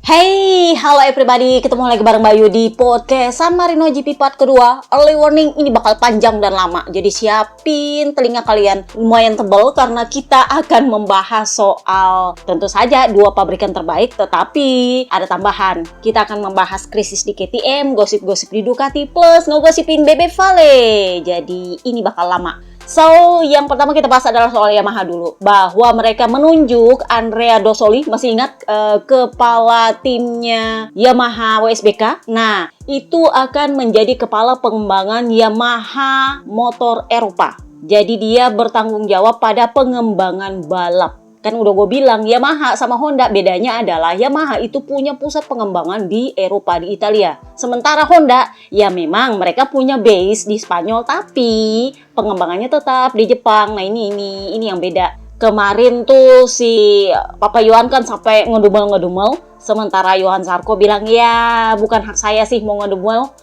Hey, halo everybody, ketemu lagi bareng Bayu di podcast San Marino GP part kedua. Early warning, ini bakal panjang dan lama, jadi siapin telinga kalian lumayan tebal karena kita akan membahas soal tentu saja dua pabrikan terbaik, tetapi ada tambahan. Kita akan membahas krisis di KTM, gosip-gosip di Ducati, plus ngegosipin Bebe Vale. Jadi ini bakal lama. So, yang pertama kita bahas adalah soal Yamaha dulu. Bahwa mereka menunjuk Andrea Dossoli, masih ingat kepala timnya Yamaha WSBK? Nah, itu akan menjadi kepala pengembangan Yamaha Motor Eropa. Jadi dia bertanggung jawab pada pengembangan balap. Kan udah gue bilang, Yamaha sama Honda bedanya adalah Yamaha itu punya pusat pengembangan di Eropa, di Italia. Sementara Honda, ya memang mereka punya base di Spanyol, tapi pengembangannya tetap di Jepang. Nah ini yang beda. Kemarin tuh si Papa Yohan kan sampai ngedumel-ngedumel. Sementara Johan Zarco bilang, ya bukan hak saya sih mau ngedumel.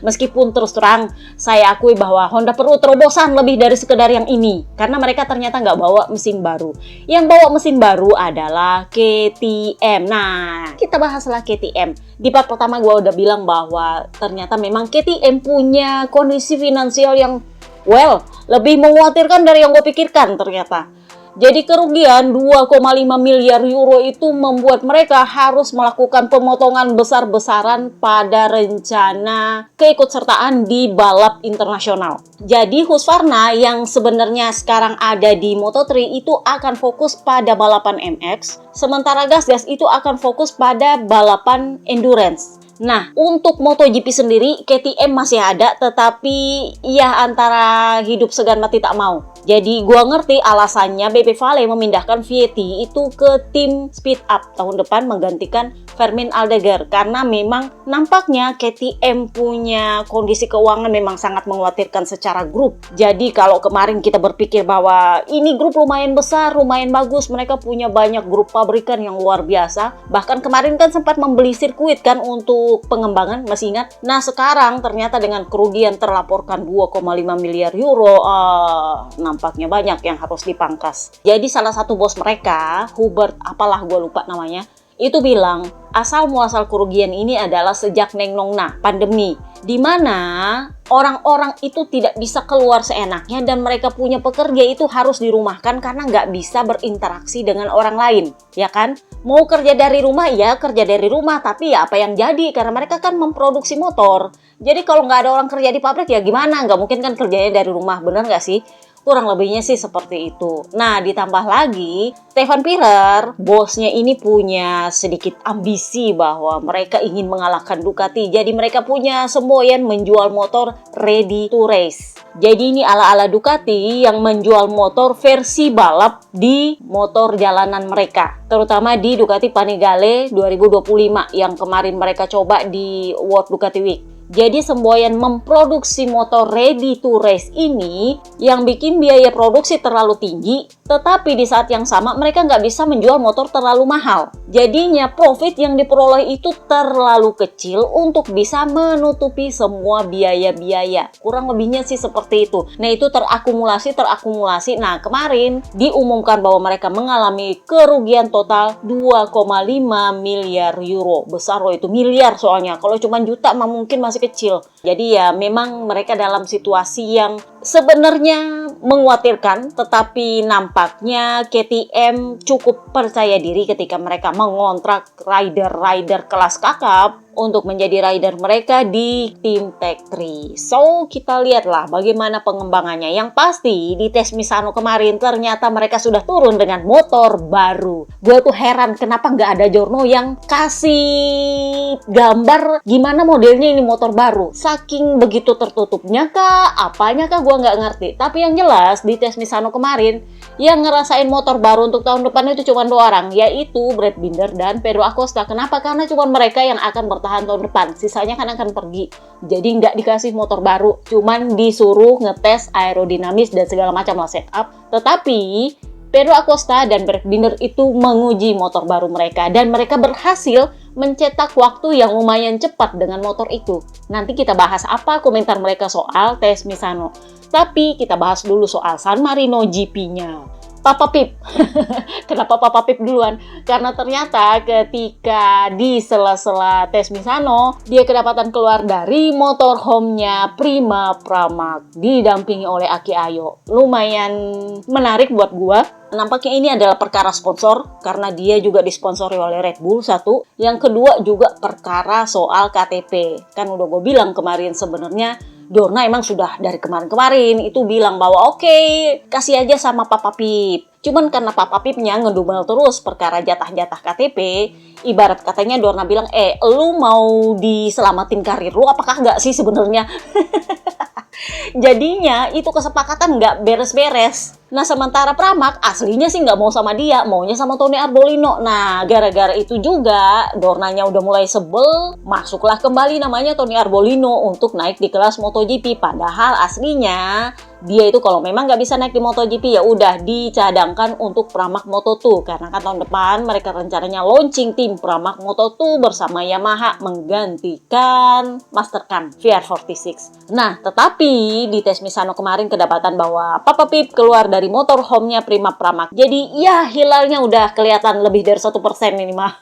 Meskipun terus terang, saya akui bahwa Honda perlu terobosan lebih dari sekedar yang ini. Karena mereka ternyata nggak bawa mesin baru. Yang bawa mesin baru adalah KTM. Nah, kita bahaslah KTM. Di part pertama gue udah bilang bahwa ternyata memang KTM punya kondisi finansial yang lebih mengkhawatirkan dari yang gue pikirkan ternyata. Jadi kerugian 2,5 miliar euro itu membuat mereka harus melakukan pemotongan besar-besaran pada rencana keikutsertaan di balap internasional. Jadi Husqvarna yang sebenarnya sekarang ada di Moto3 itu akan fokus pada balapan MX, sementara Gas itu akan fokus pada balapan endurance. Nah, untuk MotoGP sendiri, KTM masih ada, tetapi ya antara hidup segan mati tak mau. Jadi gua ngerti alasannya Bebe Vale memindahkan Vietti itu ke tim Speed Up tahun depan menggantikan Fermin Aldeguer. Karena memang nampaknya KTM punya kondisi keuangan memang sangat mengkhawatirkan secara grup. Jadi kalau kemarin kita berpikir bahwa ini grup lumayan besar, lumayan bagus, mereka punya banyak grup pabrikan yang luar biasa. Bahkan kemarin kan sempat membeli sirkuit kan untuk pengembangan, masih ingat? Nah sekarang ternyata dengan kerugian terlaporkan 2,5 miliar euro, nampaknya banyak yang harus dipangkas. Jadi salah satu bos mereka, Hubert, apalah gue lupa namanya, itu bilang asal muasal kerugian ini adalah sejak Neng Nongna, pandemi, di mana orang-orang itu tidak bisa keluar seenaknya dan mereka punya pekerja itu harus dirumahkan karena nggak bisa berinteraksi dengan orang lain, ya kan? Mau kerja dari rumah, ya kerja dari rumah, tapi ya apa yang jadi? Karena mereka kan memproduksi motor. Jadi kalau nggak ada orang kerja di pabrik ya gimana? Nggak mungkin kan kerjanya dari rumah, bener nggak sih? Kurang lebihnya sih seperti itu. Nah, ditambah lagi, Stefan Pirer, bosnya ini punya sedikit ambisi bahwa mereka ingin mengalahkan Ducati. Jadi mereka punya semboyan menjual motor ready to race. Jadi ini ala-ala Ducati yang menjual motor versi balap di motor jalanan mereka. Terutama di Ducati Panigale 2025 yang kemarin mereka coba di World Ducati Week. Jadi semboyan memproduksi motor ready to race ini yang bikin biaya produksi terlalu tinggi, tetapi di saat yang sama mereka nggak bisa menjual motor terlalu mahal. Jadinya profit yang diperoleh itu terlalu kecil untuk bisa menutupi semua biaya-biaya. Kurang lebihnya sih seperti itu. Nah itu terakumulasi. Nah kemarin diumumkan bahwa mereka mengalami kerugian total 2,5 miliar euro. Besar loh itu, miliar soalnya. Kalau cuma juta mah mungkin masih kecil. Jadi ya memang mereka dalam situasi yang sebenarnya mengkhawatirkan, tetapi nampaknya KTM cukup percaya diri ketika mereka mengontrak rider-rider kelas kakap untuk menjadi rider mereka di tim Tech 3. So, kita lihatlah bagaimana pengembangannya. Yang pasti di tes Misano kemarin ternyata mereka sudah turun dengan motor baru. Gue tuh heran kenapa nggak ada jurnal yang kasih gambar gimana modelnya ini motor baru. Saking begitu tertutupnya kah, apanya kah gue nggak ngerti. Tapi yang jelas di tes Misano kemarin yang ngerasain motor baru untuk tahun depan itu cuma 2 orang, yaitu Brad Binder dan Pedro Acosta. Kenapa? Karena cuma mereka yang akan bertahan tahun depan, sisanya kan akan pergi. Jadi nggak dikasih motor baru, cuman disuruh ngetes aerodinamis dan segala macam lah setup. Tetapi Pedro Acosta dan Brad Binder itu menguji motor baru mereka dan mereka berhasil mencetak waktu yang lumayan cepat dengan motor itu. Nanti kita bahas apa komentar mereka soal tes Misano. Tapi kita bahas dulu soal San Marino GP-nya. Papa Pip. Kenapa Papa Pip duluan? Karena ternyata ketika di sela-sela tes Misano, dia kedapatan keluar dari motorhome-nya Prima Pramak didampingi oleh Aki Ayo. Lumayan menarik buat gua. Nampaknya ini adalah perkara sponsor karena dia juga disponsori oleh Red Bull satu. Yang kedua juga perkara soal KTP. Kan udah gue bilang kemarin sebenarnya Dorna emang sudah dari kemarin-kemarin itu bilang bahwa oke, kasih aja sama Papa Pip. Cuman karena Papa Pipnya ngedumel terus perkara jatah-jatah KTP, ibarat katanya Dorna bilang, lu mau diselamatin karir lu apakah enggak sih sebenarnya? Jadinya itu kesepakatan nggak beres-beres. Nah sementara Pramak aslinya sih nggak mau sama dia, maunya sama Tony Arbolino. Nah gara-gara itu juga Dornanya udah mulai sebel, masuklah kembali namanya Tony Arbolino untuk naik di kelas MotoGP. Padahal aslinya dia itu kalau memang nggak bisa naik di MotoGP ya udah dicadangkan untuk Pramac Moto2 karena kan tahun depan mereka rencananya launching tim Pramac Moto2 bersama Yamaha menggantikan Mastercam VR46. Nah tetapi di tes Misano kemarin kedapatan bahwa Papa Pip keluar dari motorhome-nya Prima Pramak. Jadi ya hilalnya udah kelihatan lebih dari 1% ini mah.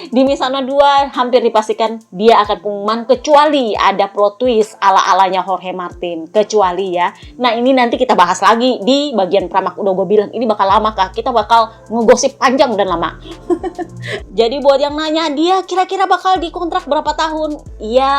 Di Misano 2 hampir dipastikan dia akan pengumuman kecuali ada plot twist ala-alanya Jorge Martin. Kecuali ya. Nah ini nanti kita bahas lagi di bagian Pramak. Udah gue bilang ini bakal lama kah? Kita bakal ngegosip panjang dan lama. Jadi buat yang nanya dia kira-kira bakal dikontrak berapa tahun? Ya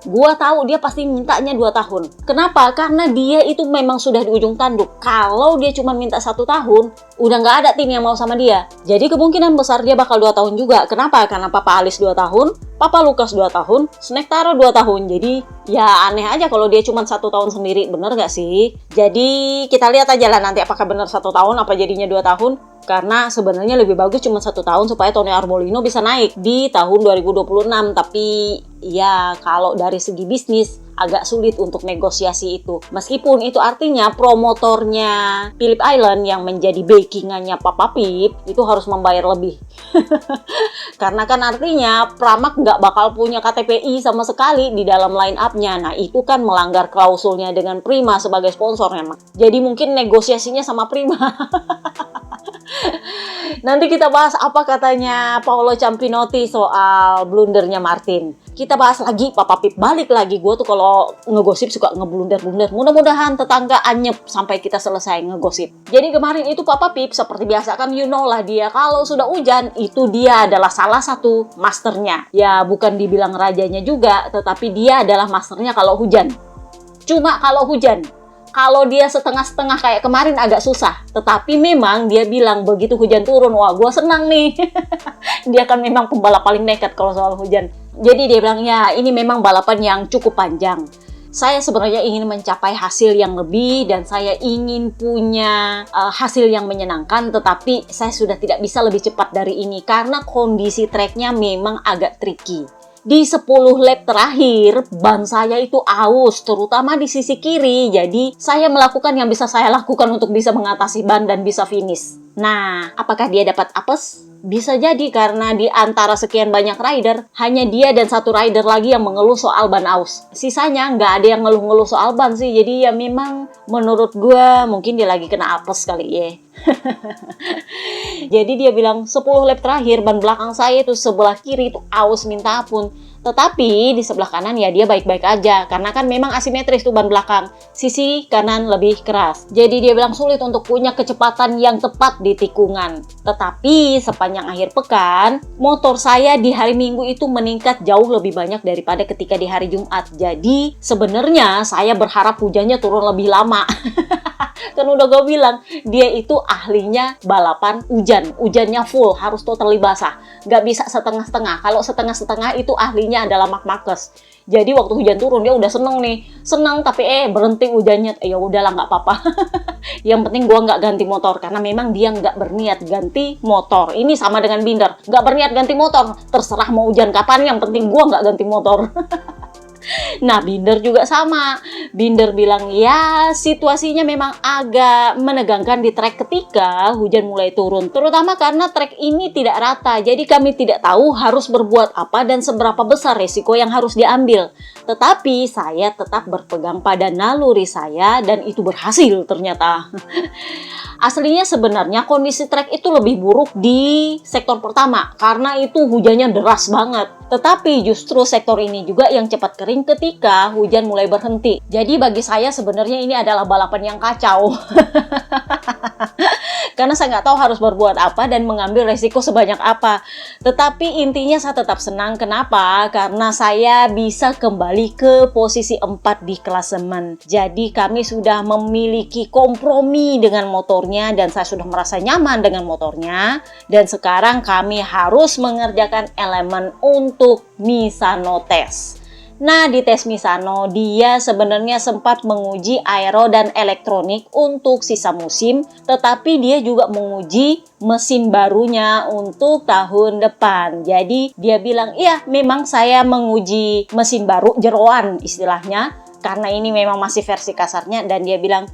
gue tahu dia pasti mintanya 2 tahun. Kenapa? Karena dia itu memang sudah di ujung tanduk. Kalau dia cuma minta 1 tahun, udah nggak ada tim yang mau sama dia. Jadi kemungkinan besar dia bakal 2 tahun juga. Kenapa? Karena Papa Alis 2 tahun, Papa Lukas 2 tahun, Snektaro 2 tahun. Jadi ya aneh aja kalau dia cuma 1 tahun sendiri. Bener nggak sih? Jadi kita lihat aja lah nanti apakah bener 1 tahun, apa jadinya 2 tahun. Karena sebenarnya lebih bagus cuma 1 tahun supaya Tony Arbolino bisa naik di tahun 2026. Tapi ya kalau dari segi bisnis agak sulit untuk negosiasi itu. Meskipun itu artinya promotornya Phillip Island yang menjadi backingannya Papa Pip itu harus membayar lebih. Karena kan artinya Pramac nggak bakal punya KTPI sama sekali di dalam line up-nya. Nah itu kan melanggar klausulnya dengan Prima sebagai sponsor memang. Jadi mungkin negosiasinya sama Prima. Nanti kita bahas apa katanya Paolo Ciampinotti soal blundernya Martin. Kita bahas lagi Papa Pip, balik lagi. Gue tuh kalau ngegosip suka ngeblunder-blunder. Mudah-mudahan tetangga anyep sampai kita selesai ngegosip. Jadi kemarin itu Papa Pip seperti biasa kan you know lah dia kalau sudah hujan itu dia adalah salah satu masternya. Ya bukan dibilang rajanya juga, tetapi dia adalah masternya kalau hujan. Cuma kalau hujan. Kalau dia setengah-setengah kayak kemarin agak susah. Tetapi memang dia bilang begitu hujan turun, wah gue senang nih. Dia kan memang pembalap paling nekat kalau soal hujan. Jadi dia bilang ya ini memang balapan yang cukup panjang. Saya sebenarnya ingin mencapai hasil yang lebih dan saya ingin punya hasil yang menyenangkan. Tetapi saya sudah tidak bisa lebih cepat dari ini karena kondisi treknya memang agak tricky. Di 10 lap terakhir, ban saya itu aus, terutama di sisi kiri. Jadi, saya melakukan yang bisa saya lakukan untuk bisa mengatasi ban dan bisa finish. Nah, apakah dia dapat apes? Bisa jadi karena di antara sekian banyak rider, hanya dia dan 1 rider lagi yang mengeluh soal ban aus. Sisanya nggak ada yang ngeluh-ngeluh soal ban sih. Jadi ya memang menurut gue mungkin dia lagi kena apes kali ya. Jadi dia bilang 10 lap terakhir ban belakang saya itu sebelah kiri itu aus minta ampun. Tetapi di sebelah kanan ya dia baik-baik aja karena kan memang asimetris tuh ban belakang. Sisi kanan lebih keras. Jadi dia bilang sulit untuk punya kecepatan yang tepat di tikungan. Tetapi sepanjang akhir pekan, motor saya di hari Minggu itu meningkat jauh lebih banyak daripada ketika di hari Jumat. Jadi sebenarnya saya berharap hujannya turun lebih lama. Kan udah gue bilang, dia itu ahlinya balapan hujan. Hujannya full, harus totally basah. Gak bisa setengah-setengah. Kalau setengah-setengah itu ahlinya adalah Marc Marquez. Jadi waktu hujan turun dia udah seneng nih. Seneng tapi berhenti hujannya. Ya udahlah gak apa-apa. Yang penting gue gak ganti motor. Karena memang dia gak berniat ganti motor. Ini sama dengan Binder. Gak berniat ganti motor. Terserah mau hujan kapan, yang penting gue gak ganti motor. Nah, Binder juga sama. Binder bilang, ya situasinya memang agak menegangkan di trek ketika hujan mulai turun. Terutama karena trek ini tidak rata. Jadi kami tidak tahu harus berbuat apa dan seberapa besar resiko yang harus diambil. Tetapi saya tetap berpegang pada naluri saya dan itu berhasil ternyata. Aslinya sebenarnya kondisi trek itu lebih buruk di sektor pertama karena itu hujannya deras banget. Tetapi justru sektor ini juga yang cepat kering ketika hujan mulai berhenti. Jadi bagi saya sebenarnya ini adalah balapan yang kacau. Karena saya nggak tahu harus berbuat apa dan mengambil resiko sebanyak apa. Tetapi intinya saya tetap senang. Kenapa? Karena saya bisa kembali ke posisi 4 di klasemen. Jadi kami sudah memiliki kompromi dengan motornya dan saya sudah merasa nyaman dengan motornya. Dan sekarang kami harus mengerjakan elemen untuk Misano test. Nah, di tes Misano, dia sebenarnya sempat menguji aero dan elektronik untuk sisa musim, tetapi dia juga menguji mesin barunya untuk tahun depan. Jadi, dia bilang, iya memang saya menguji mesin baru, jeroan istilahnya, karena ini memang masih versi kasarnya, dan dia bilang,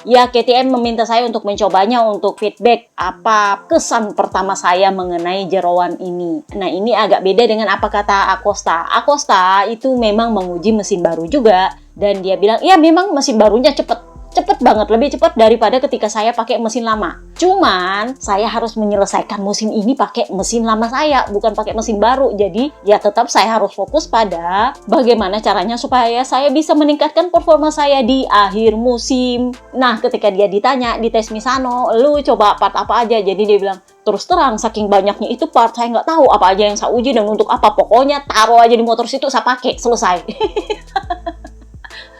ya, KTM meminta saya untuk mencobanya untuk feedback apa kesan pertama saya mengenai jeroan ini. Nah, ini agak beda dengan apa kata Acosta. Acosta itu memang menguji mesin baru juga. Dan dia bilang, ya memang mesin barunya cepet banget, lebih cepat daripada ketika saya pakai mesin lama. Cuman, saya harus menyelesaikan musim ini pakai mesin lama saya, bukan pakai mesin baru. Jadi, ya tetap saya harus fokus pada bagaimana caranya supaya saya bisa meningkatkan performa saya di akhir musim. Nah, ketika dia ditanya di tes Misano, lu coba part apa aja? Jadi dia bilang, terus terang, saking banyaknya itu part, saya nggak tahu apa aja yang saya uji dan untuk apa. Pokoknya taruh aja di motor situ, saya pakai, selesai.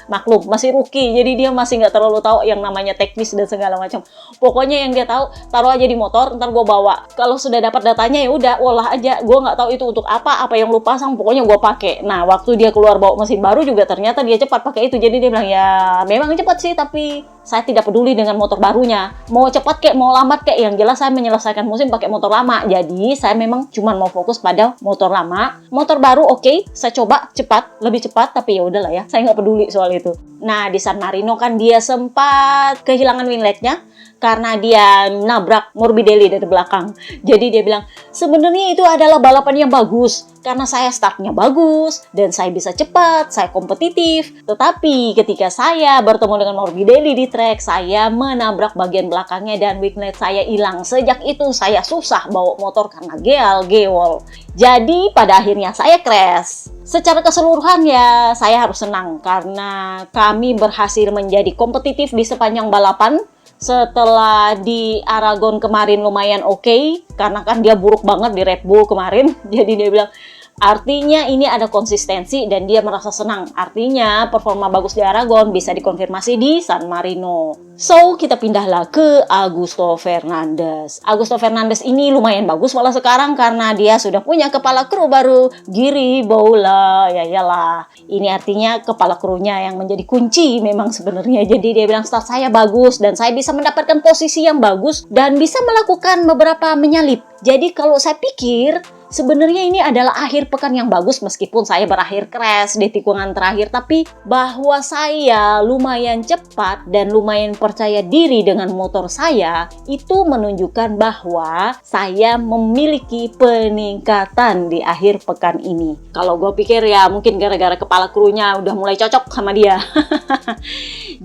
Maklum, masih rookie, jadi dia masih nggak terlalu tahu yang namanya teknis dan segala macam. Pokoknya yang dia tahu, taruh aja di motor, ntar gue bawa. Kalau sudah dapat datanya ya udah, olah aja. Gue nggak tahu itu untuk apa yang lu pasang, pokoknya gue pakai. Nah, waktu dia keluar bawa mesin baru juga ternyata dia cepat pakai itu. Jadi dia bilang, ya memang cepat sih, tapi saya tidak peduli dengan motor barunya. Mau cepat kayak, mau lambat kayak, yang jelas saya menyelesaikan musim pakai motor lama. Jadi saya memang cuma mau fokus pada motor lama. Motor baru oke, saya coba cepat, lebih cepat, tapi ya udahlah ya, saya nggak peduli soal itu. Nah, di San Marino kan dia sempat kehilangan wingletnya karena dia nabrak Morbidelli dari belakang. Jadi dia bilang, sebenarnya itu adalah balapan yang bagus karena saya startnya bagus dan saya bisa cepat, saya kompetitif. Tetapi ketika saya bertemu dengan Morbidelli di trek, saya menabrak bagian belakangnya dan winglet saya hilang. Sejak itu saya susah bawa motor karena gewol. Jadi pada akhirnya saya crash. Secara keseluruhan ya saya harus senang karena kami berhasil menjadi kompetitif di sepanjang balapan. Setelah di Aragon kemarin lumayan oke, karena kan dia buruk banget di Red Bull kemarin. Jadi dia bilang, artinya ini ada konsistensi dan dia merasa senang. Artinya performa bagus di Aragon bisa dikonfirmasi di San Marino. So, kita pindahlah ke Augusto Fernandez. Augusto Fernandez ini lumayan bagus malah sekarang karena dia sudah punya kepala kru baru, Giri Boula. Ya iyalah. Ini artinya kepala krunya yang menjadi kunci memang sebenarnya. Jadi dia bilang start saya bagus dan saya bisa mendapatkan posisi yang bagus dan bisa melakukan beberapa menyalip. Jadi kalau saya pikir sebenarnya ini adalah akhir pekan yang bagus meskipun saya berakhir crash di tikungan terakhir, tapi bahwa saya lumayan cepat dan lumayan percaya diri dengan motor saya itu menunjukkan bahwa saya memiliki peningkatan di akhir pekan ini. Kalau gue pikir ya mungkin gara-gara kepala krunya udah mulai cocok sama dia.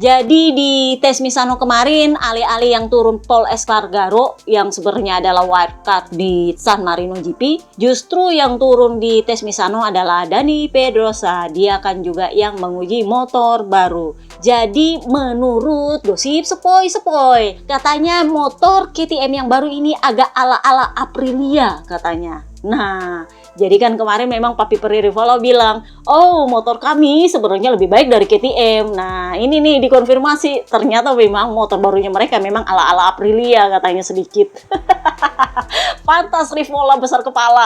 Jadi di tes Misano kemarin, alih-alih yang turun Paul Espargaro yang sebenarnya adalah wildcard di San Marino GP, justru yang turun di tes Misano adalah Dani Pedrosa. Dia kan juga yang menguji motor baru. Jadi menurut gosip sepoi-sepoi, katanya motor KTM yang baru ini agak ala-ala Aprilia katanya. Nah, jadi kan kemarin memang Papi Perrivolo bilang, oh motor kami sebenarnya lebih baik dari KTM. Nah ini nih dikonfirmasi, ternyata memang motor barunya mereka memang ala-ala Aprilia katanya sedikit. Pantas Rivola besar kepala.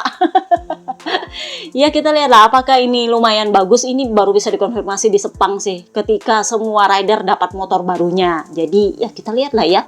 Ya kita lihatlah apakah ini lumayan bagus. Ini baru bisa dikonfirmasi di Sepang sih, ketika semua rider dapat motor barunya. Jadi ya kita lihatlah ya.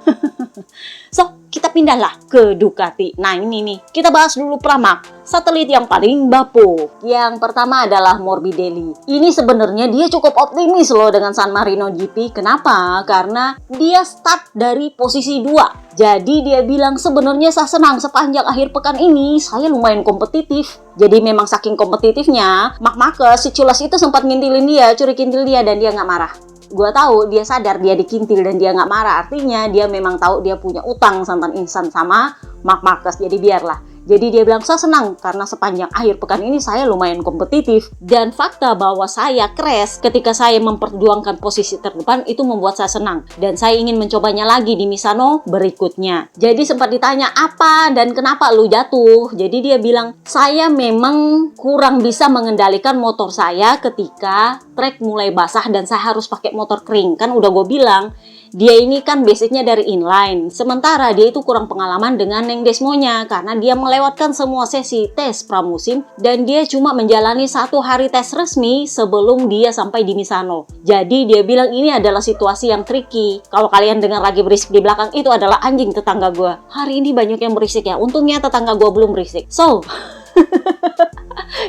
So, kita pindahlah ke Ducati. Nah ini nih, kita bahas dulu Pramac, satelit yang paling bapuk. Yang pertama adalah Morbidelli. Ini sebenarnya dia cukup optimis loh dengan San Marino GP. Kenapa? Karena dia start dari posisi 2. Jadi dia bilang sebenarnya saya senang sepanjang akhir pekan ini saya lumayan kompetitif. Jadi memang saking kompetitifnya, Marc Marquez si culas itu sempat ngintilin dia, curi kintil dia dan dia nggak marah. Gua tahu dia sadar dia dikintil dan dia nggak marah. Artinya dia memang tahu dia punya utang santan insan sama Marc Marquez. Jadi biarlah. Jadi dia bilang saya senang karena sepanjang akhir pekan ini saya lumayan kompetitif. Dan fakta bahwa saya crash ketika saya memperjuangkan posisi terdepan itu membuat saya senang. Dan saya ingin mencobanya lagi di Misano berikutnya. Jadi sempat ditanya apa dan kenapa lu jatuh. Jadi dia bilang saya memang kurang bisa mengendalikan motor saya ketika trek mulai basah dan saya harus pakai motor kering. Kan udah gue bilang dia ini kan basicnya dari inline. Sementara dia itu kurang pengalaman dengan Neng Desmonya karena dia melewatkan semua sesi tes pramusim dan dia cuma menjalani 1 hari tes resmi sebelum dia sampai di Misano. Jadi dia bilang ini adalah situasi yang tricky. Kalau kalian dengar lagi berisik di belakang, itu adalah anjing tetangga gue. Hari ini banyak yang berisik ya. Untungnya tetangga gue belum berisik. So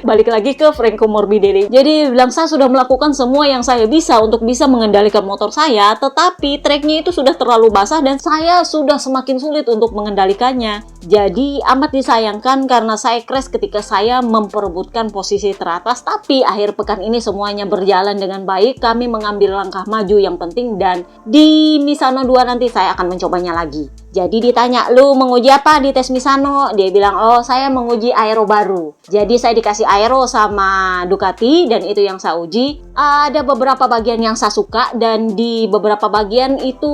balik lagi ke Franco Morbidelli. Jadi bilang saya sudah melakukan semua yang saya bisa untuk bisa mengendalikan motor saya, tetapi treknya itu sudah terlalu basah dan saya sudah semakin sulit untuk mengendalikannya. Jadi amat disayangkan karena saya crash ketika saya memperebutkan posisi teratas. Tapi akhir pekan ini semuanya berjalan dengan baik. Kami mengambil langkah maju yang penting dan di Misano 2 nanti saya akan mencobanya lagi. Jadi ditanya, lu menguji apa di tes Misano? Dia bilang, oh saya menguji aero baru. Jadi saya dikasih aero sama Ducati dan itu yang saya uji. Ada beberapa bagian yang saya suka dan di beberapa bagian itu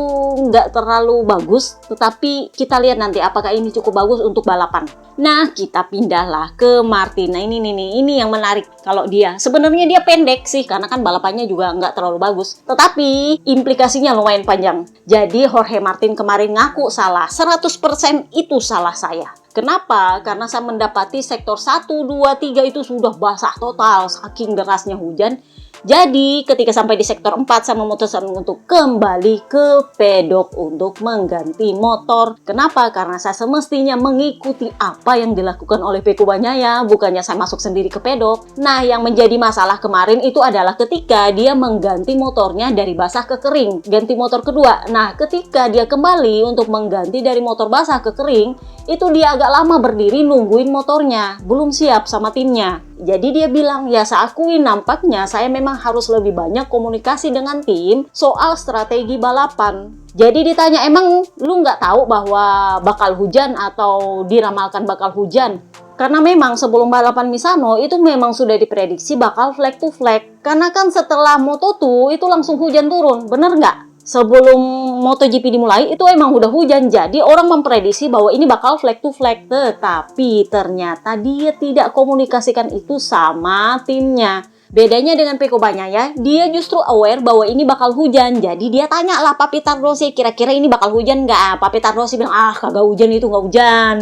nggak terlalu bagus. Tetapi kita lihat nanti apakah ini cukup bagus untuk balapan. Nah kita pindahlah ke Martin. Nah ini yang menarik. Kalau dia sebenarnya dia pendek sih karena kan balapannya juga nggak terlalu bagus. Tetapi implikasinya lumayan panjang. Jadi Jorge Martin kemarin ngaku salah. 100% itu salah saya. Kenapa? Karena saya mendapati sektor 1, 2, 3 itu sudah basah total saking derasnya hujan. Jadi ketika sampai di sektor 4 saya memutuskan untuk kembali ke pedok untuk mengganti motor. Kenapa? Karena saya semestinya mengikuti apa yang dilakukan oleh Pecco Bagnaia, bukannya saya masuk sendiri ke pedok. Nah yang menjadi masalah kemarin itu adalah ketika dia mengganti motornya dari basah ke kering, ganti motor kedua. Nah ketika dia kembali untuk mengganti dari motor basah ke kering, itu dia agak lama berdiri nungguin motornya, belum siap sama timnya. Jadi dia bilang, ya saya akui nampaknya saya memang harus lebih banyak komunikasi dengan tim soal strategi balapan. Jadi ditanya, emang lu nggak tahu bahwa bakal hujan atau diramalkan bakal hujan? Karena memang sebelum balapan Misano itu memang sudah diprediksi bakal flag to flag. Karena kan setelah Moto2 itu langsung hujan turun, bener nggak? Sebelum MotoGP dimulai itu emang udah hujan, jadi orang memprediksi bahwa ini bakal flag to flag. Tetapi ternyata dia tidak komunikasikan itu sama timnya. Bedanya dengan Pecco Bagnaia, dia justru aware bahwa ini bakal hujan. Jadi dia tanya lah Papi Tardossi, kira-kira ini bakal hujan nggak? Papi Tardossi bilang, kagak hujan itu, nggak hujan.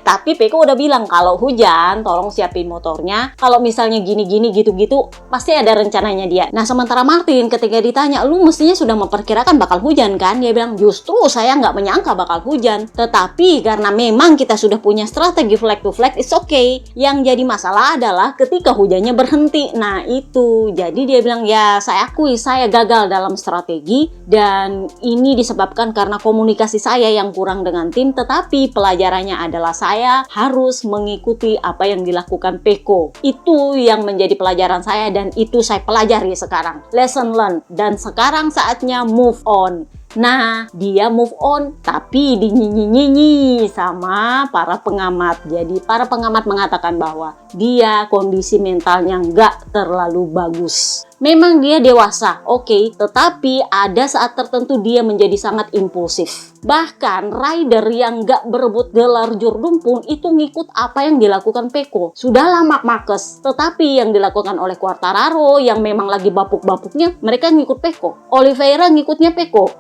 Tapi Pecco udah bilang kalau hujan, tolong siapin motornya. Kalau misalnya gini-gini gitu-gitu, pasti ada rencananya dia. Nah sementara Martin ketika ditanya, lu mestinya sudah memperkirakan bakal hujan kan? Dia bilang, justru saya nggak menyangka bakal hujan. Tetapi karena memang kita sudah punya strategi flag to flag, it's okay. Yang jadi masalah adalah ketika hujannya berhenti. Nah itu, jadi dia bilang ya saya akui saya gagal dalam strategi dan ini disebabkan karena komunikasi saya yang kurang dengan tim, tetapi pelajarannya adalah saya harus mengikuti apa yang dilakukan Pecco. Itu yang menjadi pelajaran saya dan itu saya pelajari sekarang. Lesson learned. Dan sekarang saatnya move on. Nah, dia move on tapi dinyinyi-nyinyi sama para pengamat. Jadi para pengamat mengatakan bahwa dia kondisi mentalnya nggak terlalu bagus. Memang dia dewasa, oke, tetapi ada saat tertentu dia menjadi sangat impulsif. Bahkan rider yang gak berebut gelar Jurdun pun itu ngikut apa yang dilakukan Pecco. Sudah lama Marquez, tetapi yang dilakukan oleh Quartararo yang memang lagi bapuk-bapuknya, mereka ngikut Pecco. Oliveira ngikutnya Pecco.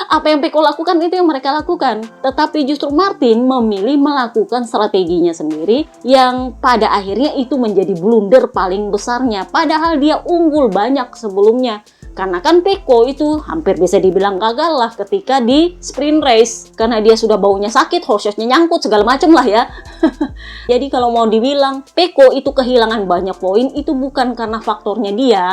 Apa yang Pecco lakukan itu yang mereka lakukan. Tetapi justru Martin memilih melakukan strateginya sendiri yang pada akhirnya itu menjadi blunder paling besarnya. Padahal dia unggul banyak sebelumnya. Karena kan Pecco itu hampir bisa dibilang gagal lah ketika di sprint race. Karena dia sudah baunya sakit, horsesnya nyangkut, segala macam lah ya. Jadi kalau mau dibilang Pecco itu kehilangan banyak poin, itu bukan karena faktornya dia.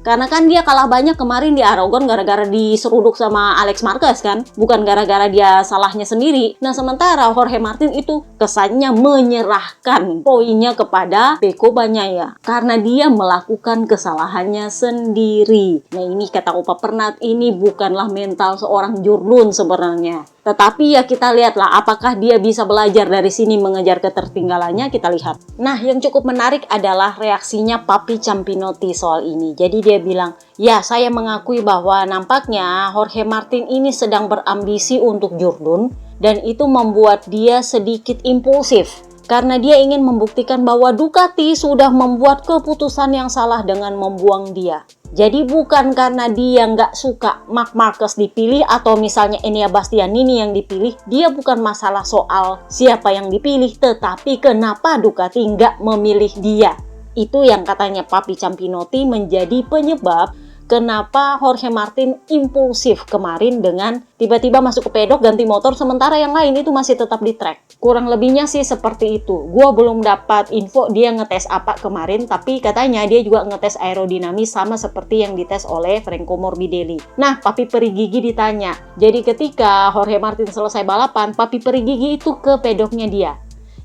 Karena kan dia kalah banyak kemarin di Aragon gara-gara diseruduk sama Alex Marquez kan. Bukan gara-gara dia salahnya sendiri. Nah sementara Jorge Martin itu kesannya menyerahkan poinnya kepada Pecco Bagnaia. Karena dia melakukan kesalahannya sendiri. Nah ini kata Opa Pernat, ini bukanlah mental seorang Jurdun sebenarnya. Tetapi ya kita lihatlah apakah dia bisa belajar dari sini mengejar ketertinggalannya, kita lihat. Nah yang cukup menarik adalah reaksinya Papi Campinotti soal ini. Jadi dia bilang, ya saya mengakui bahwa nampaknya Jorge Martin ini sedang berambisi untuk Jurdun dan itu membuat dia sedikit impulsif. Karena dia ingin membuktikan bahwa Ducati sudah membuat keputusan yang salah dengan membuang dia. Jadi bukan karena dia nggak suka Marc Marquez dipilih atau misalnya Enea Bastianini yang dipilih. Dia bukan masalah soal siapa yang dipilih, tetapi kenapa Ducati nggak memilih dia. Itu yang katanya Papi Campinotti menjadi penyebab kenapa Jorge Martin impulsif kemarin dengan tiba-tiba masuk ke pedok ganti motor sementara yang lain itu masih tetap di track. Kurang lebihnya sih seperti itu. Gua belum dapat info dia ngetes apa kemarin, tapi katanya dia juga ngetes aerodinamis sama seperti yang dites oleh Franco Morbidelli. Nah, Papi Perigigi ditanya. Jadi ketika Jorge Martin selesai balapan, Papi Perigigi itu ke pedoknya dia.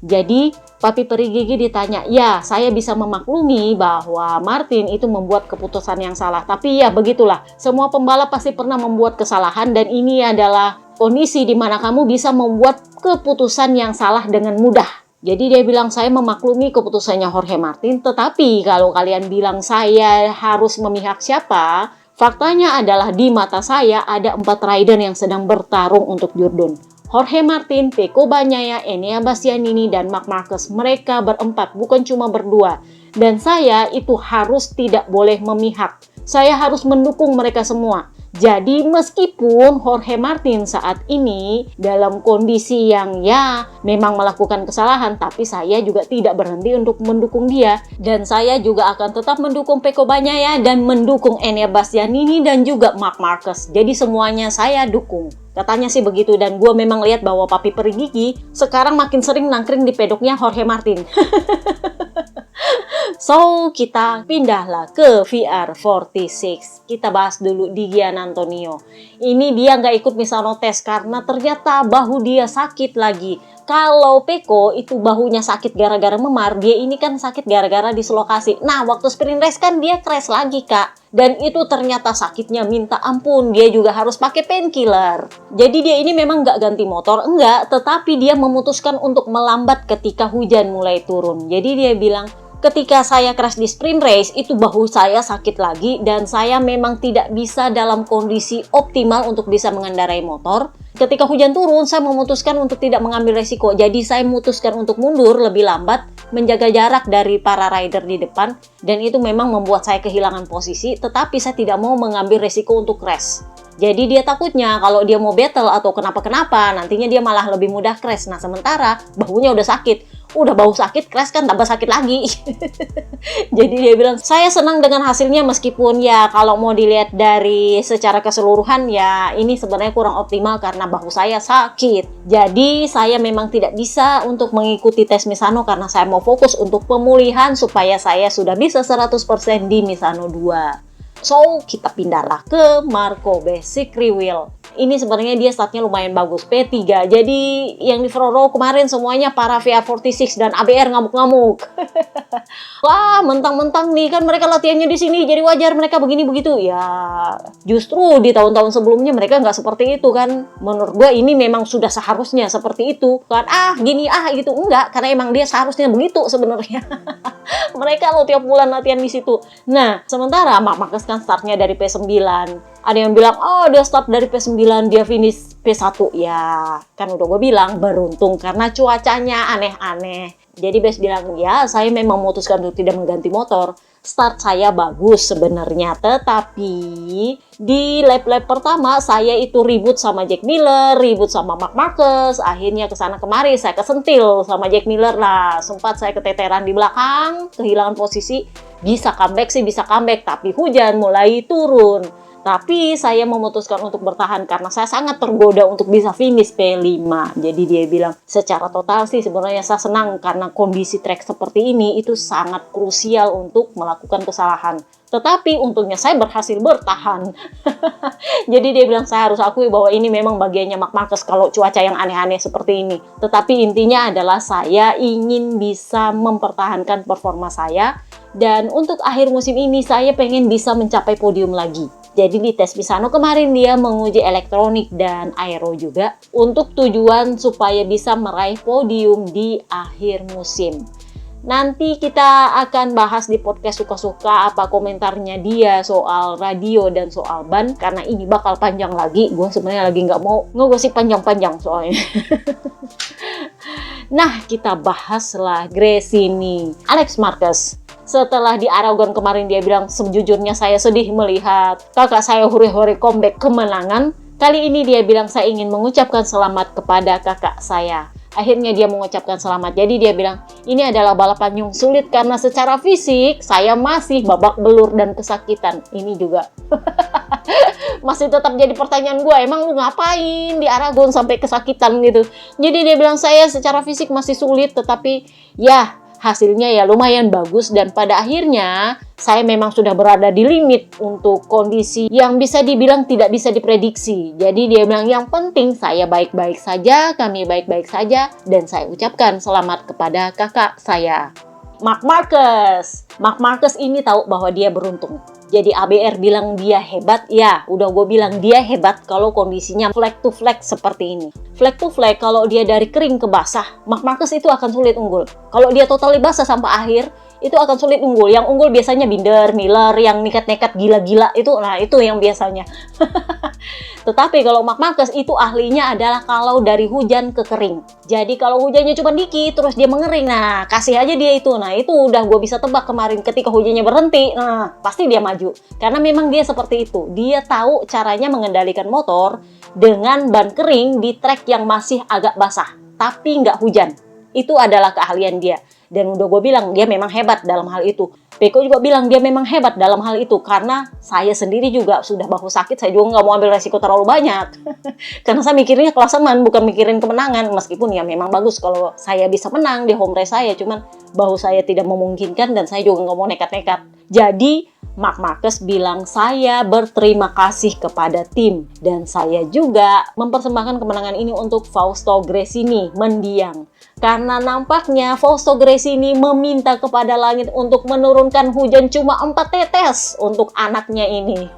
Jadi Papi Perigigi ditanya, ya saya bisa memaklumi bahwa Martin itu membuat keputusan yang salah. Tapi ya begitulah, semua pembalap pasti pernah membuat kesalahan dan ini adalah kondisi di mana kamu bisa membuat keputusan yang salah dengan mudah. Jadi dia bilang saya memaklumi keputusannya Jorge Martin, tetapi kalau kalian bilang saya harus memihak siapa, faktanya adalah di mata saya ada 4 rider yang sedang bertarung untuk Jurdun. Jorge Martin, Pecco Bagnaia, Enea Bastianini, dan Marc Marquez. Mereka berempat, bukan cuma berdua. Dan saya itu harus tidak boleh memihak. Saya harus mendukung mereka semua. Jadi meskipun Jorge Martin saat ini dalam kondisi yang ya memang melakukan kesalahan, tapi saya juga tidak berhenti untuk mendukung dia. Dan saya juga akan tetap mendukung Pecco Bagnaia dan mendukung Enea Bastianini dan juga Marc Marquez. Jadi semuanya saya dukung. Katanya sih begitu, dan gue memang lihat bahwa Papi Perigigi sekarang makin sering nangkring di pedoknya Jorge Martin. So, kita pindahlah ke VR46. Kita bahas dulu di Gian Antonio. Ini dia nggak ikut Misano Test karena ternyata bahu dia sakit lagi. Kalau Pecco itu bahunya sakit gara-gara memar, dia ini kan sakit gara-gara dislokasi. Nah, waktu sprint race kan dia crash lagi, Kak. Dan itu ternyata sakitnya minta ampun. Dia juga harus pakai painkiller. Jadi dia ini memang nggak ganti motor, enggak. Tetapi dia memutuskan untuk melambat ketika hujan mulai turun. Jadi dia bilang, ketika saya crash di sprint race, itu bahu saya sakit lagi. Dan saya memang tidak bisa dalam kondisi optimal untuk bisa mengendarai motor. Ketika hujan turun, saya memutuskan untuk tidak mengambil resiko. Jadi saya memutuskan untuk mundur lebih lambat, menjaga jarak dari para rider di depan. Dan itu memang membuat saya kehilangan posisi, tetapi saya tidak mau mengambil resiko untuk crash. Jadi dia takutnya kalau dia mau battle atau kenapa-kenapa, nantinya dia malah lebih mudah crash. Nah sementara bahunya udah sakit. Udah bau sakit, crash kan tambah sakit lagi. Jadi dia bilang, saya senang dengan hasilnya meskipun ya kalau mau dilihat dari secara keseluruhan ya ini sebenarnya kurang optimal karena bahu saya sakit. Jadi saya memang tidak bisa untuk mengikuti tes Misano karena saya mau fokus untuk pemulihan supaya saya sudah bisa 100% di Misano 2. So, kita pindahlah ke Marco Basic Wheel. Ini sebenarnya dia startnya lumayan bagus, P3. Jadi yang di front row kemarin semuanya para VR46 dan ABR ngamuk-ngamuk. Wah, mentang-mentang nih kan mereka latihannya di sini, jadi wajar mereka begini begitu. Ya, justru di tahun-tahun sebelumnya mereka nggak seperti itu kan. Menurut gue ini memang sudah seharusnya seperti itu. Kan gini gitu, enggak, karena emang dia seharusnya begitu sebenarnya. Mereka lo tiap bulan latihan di situ. Nah, sementara Marc Marquez kan startnya dari P9. Ada yang bilang, oh dia start dari P9, dia finish P1. Ya, kan udah gue bilang, beruntung karena cuacanya aneh-aneh. Jadi Bes bilang, ya saya memang memutuskan untuk tidak mengganti motor. Start saya bagus sebenarnya, tetapi di lap-lap pertama saya itu ribut sama Jack Miller, ribut sama Marc Marquez. Akhirnya kesana kemari saya kesentil sama Jack Miller lah. Sempat saya keteteran di belakang, kehilangan posisi. Bisa comeback sih, bisa comeback, tapi hujan mulai turun. Tapi saya memutuskan untuk bertahan karena saya sangat tergoda untuk bisa finish P5. Jadi dia bilang secara total sih sebenarnya saya senang karena kondisi trek seperti ini itu sangat krusial untuk melakukan kesalahan. Tetapi untungnya saya berhasil bertahan. Jadi dia bilang saya harus akui bahwa ini memang bagiannya Marc Marquez kalau cuaca yang aneh-aneh seperti ini. Tetapi intinya adalah saya ingin bisa mempertahankan performa saya. Dan untuk akhir musim ini saya pengen bisa mencapai podium lagi. Jadi di tes Misano kemarin dia menguji elektronik dan aero juga untuk tujuan supaya bisa meraih podium di akhir musim. Nanti kita akan bahas di podcast suka-suka apa komentarnya dia soal radio dan soal ban karena ini bakal panjang lagi. Gue sebenarnya lagi nggak mau ngegosip panjang-panjang soalnya. Nah, kita bahaslah Gresini. Alex Marquez. Setelah di Aragon kemarin dia bilang, sejujurnya saya sedih melihat kakak saya hore-hore comeback kemenangan. Kali ini dia bilang saya ingin mengucapkan selamat kepada kakak saya. Akhirnya dia mengucapkan selamat. Jadi dia bilang, ini adalah balapan yang sulit karena secara fisik saya masih babak belur dan kesakitan. Ini juga masih tetap jadi pertanyaan gue, emang lu ngapain di Aragon sampai kesakitan gitu. Jadi dia bilang saya secara fisik masih sulit, tetapi ya hasilnya ya lumayan bagus dan pada akhirnya saya memang sudah berada di limit untuk kondisi yang bisa dibilang tidak bisa diprediksi. Jadi dia bilang yang penting saya baik-baik saja, kami baik-baik saja dan saya ucapkan selamat kepada kakak saya. Marc Marquez. Marc Marquez ini tahu bahwa dia beruntung. Jadi ABR bilang dia hebat, ya udah gue bilang dia hebat kalau kondisinya flag to flag seperti ini. Flag to flag kalau dia dari kering ke basah, Marc Marquez itu akan sulit unggul. Kalau dia totally basah sampai akhir, itu akan sulit unggul. Yang unggul biasanya Binder, Miller, yang nekat-nekat gila-gila itu, nah itu yang biasanya. Tetapi kalau Marc Marquez itu ahlinya adalah kalau dari hujan ke kering. Jadi kalau hujannya cuma dikit, terus dia mengering, nah kasih aja dia itu. Nah itu udah gue bisa tebak kemarin ketika hujannya berhenti, nah pasti dia maju. Karena memang dia seperti itu. Dia tahu caranya mengendalikan motor dengan ban kering di trek yang masih agak basah, tapi nggak hujan. Itu adalah keahlian dia. Dan udah gue bilang, dia memang hebat dalam hal itu. Peko juga bilang dia memang hebat dalam hal itu. Karena saya sendiri juga sudah bahu sakit, saya juga nggak mau ambil resiko terlalu banyak. Karena saya mikirnya klasemen, bukan mikirin kemenangan. Meskipun ya memang bagus kalau saya bisa menang di home race saya. Cuman bahu saya tidak memungkinkan dan saya juga nggak mau nekat-nekat. Jadi Marc Marquez bilang saya berterima kasih kepada tim. Dan saya juga mempersembahkan kemenangan ini untuk Fausto Gresini, mendiang. Karena nampaknya Fausto Gresini meminta kepada langit untuk menurunkan hujan cuma 4 tetes untuk anaknya ini.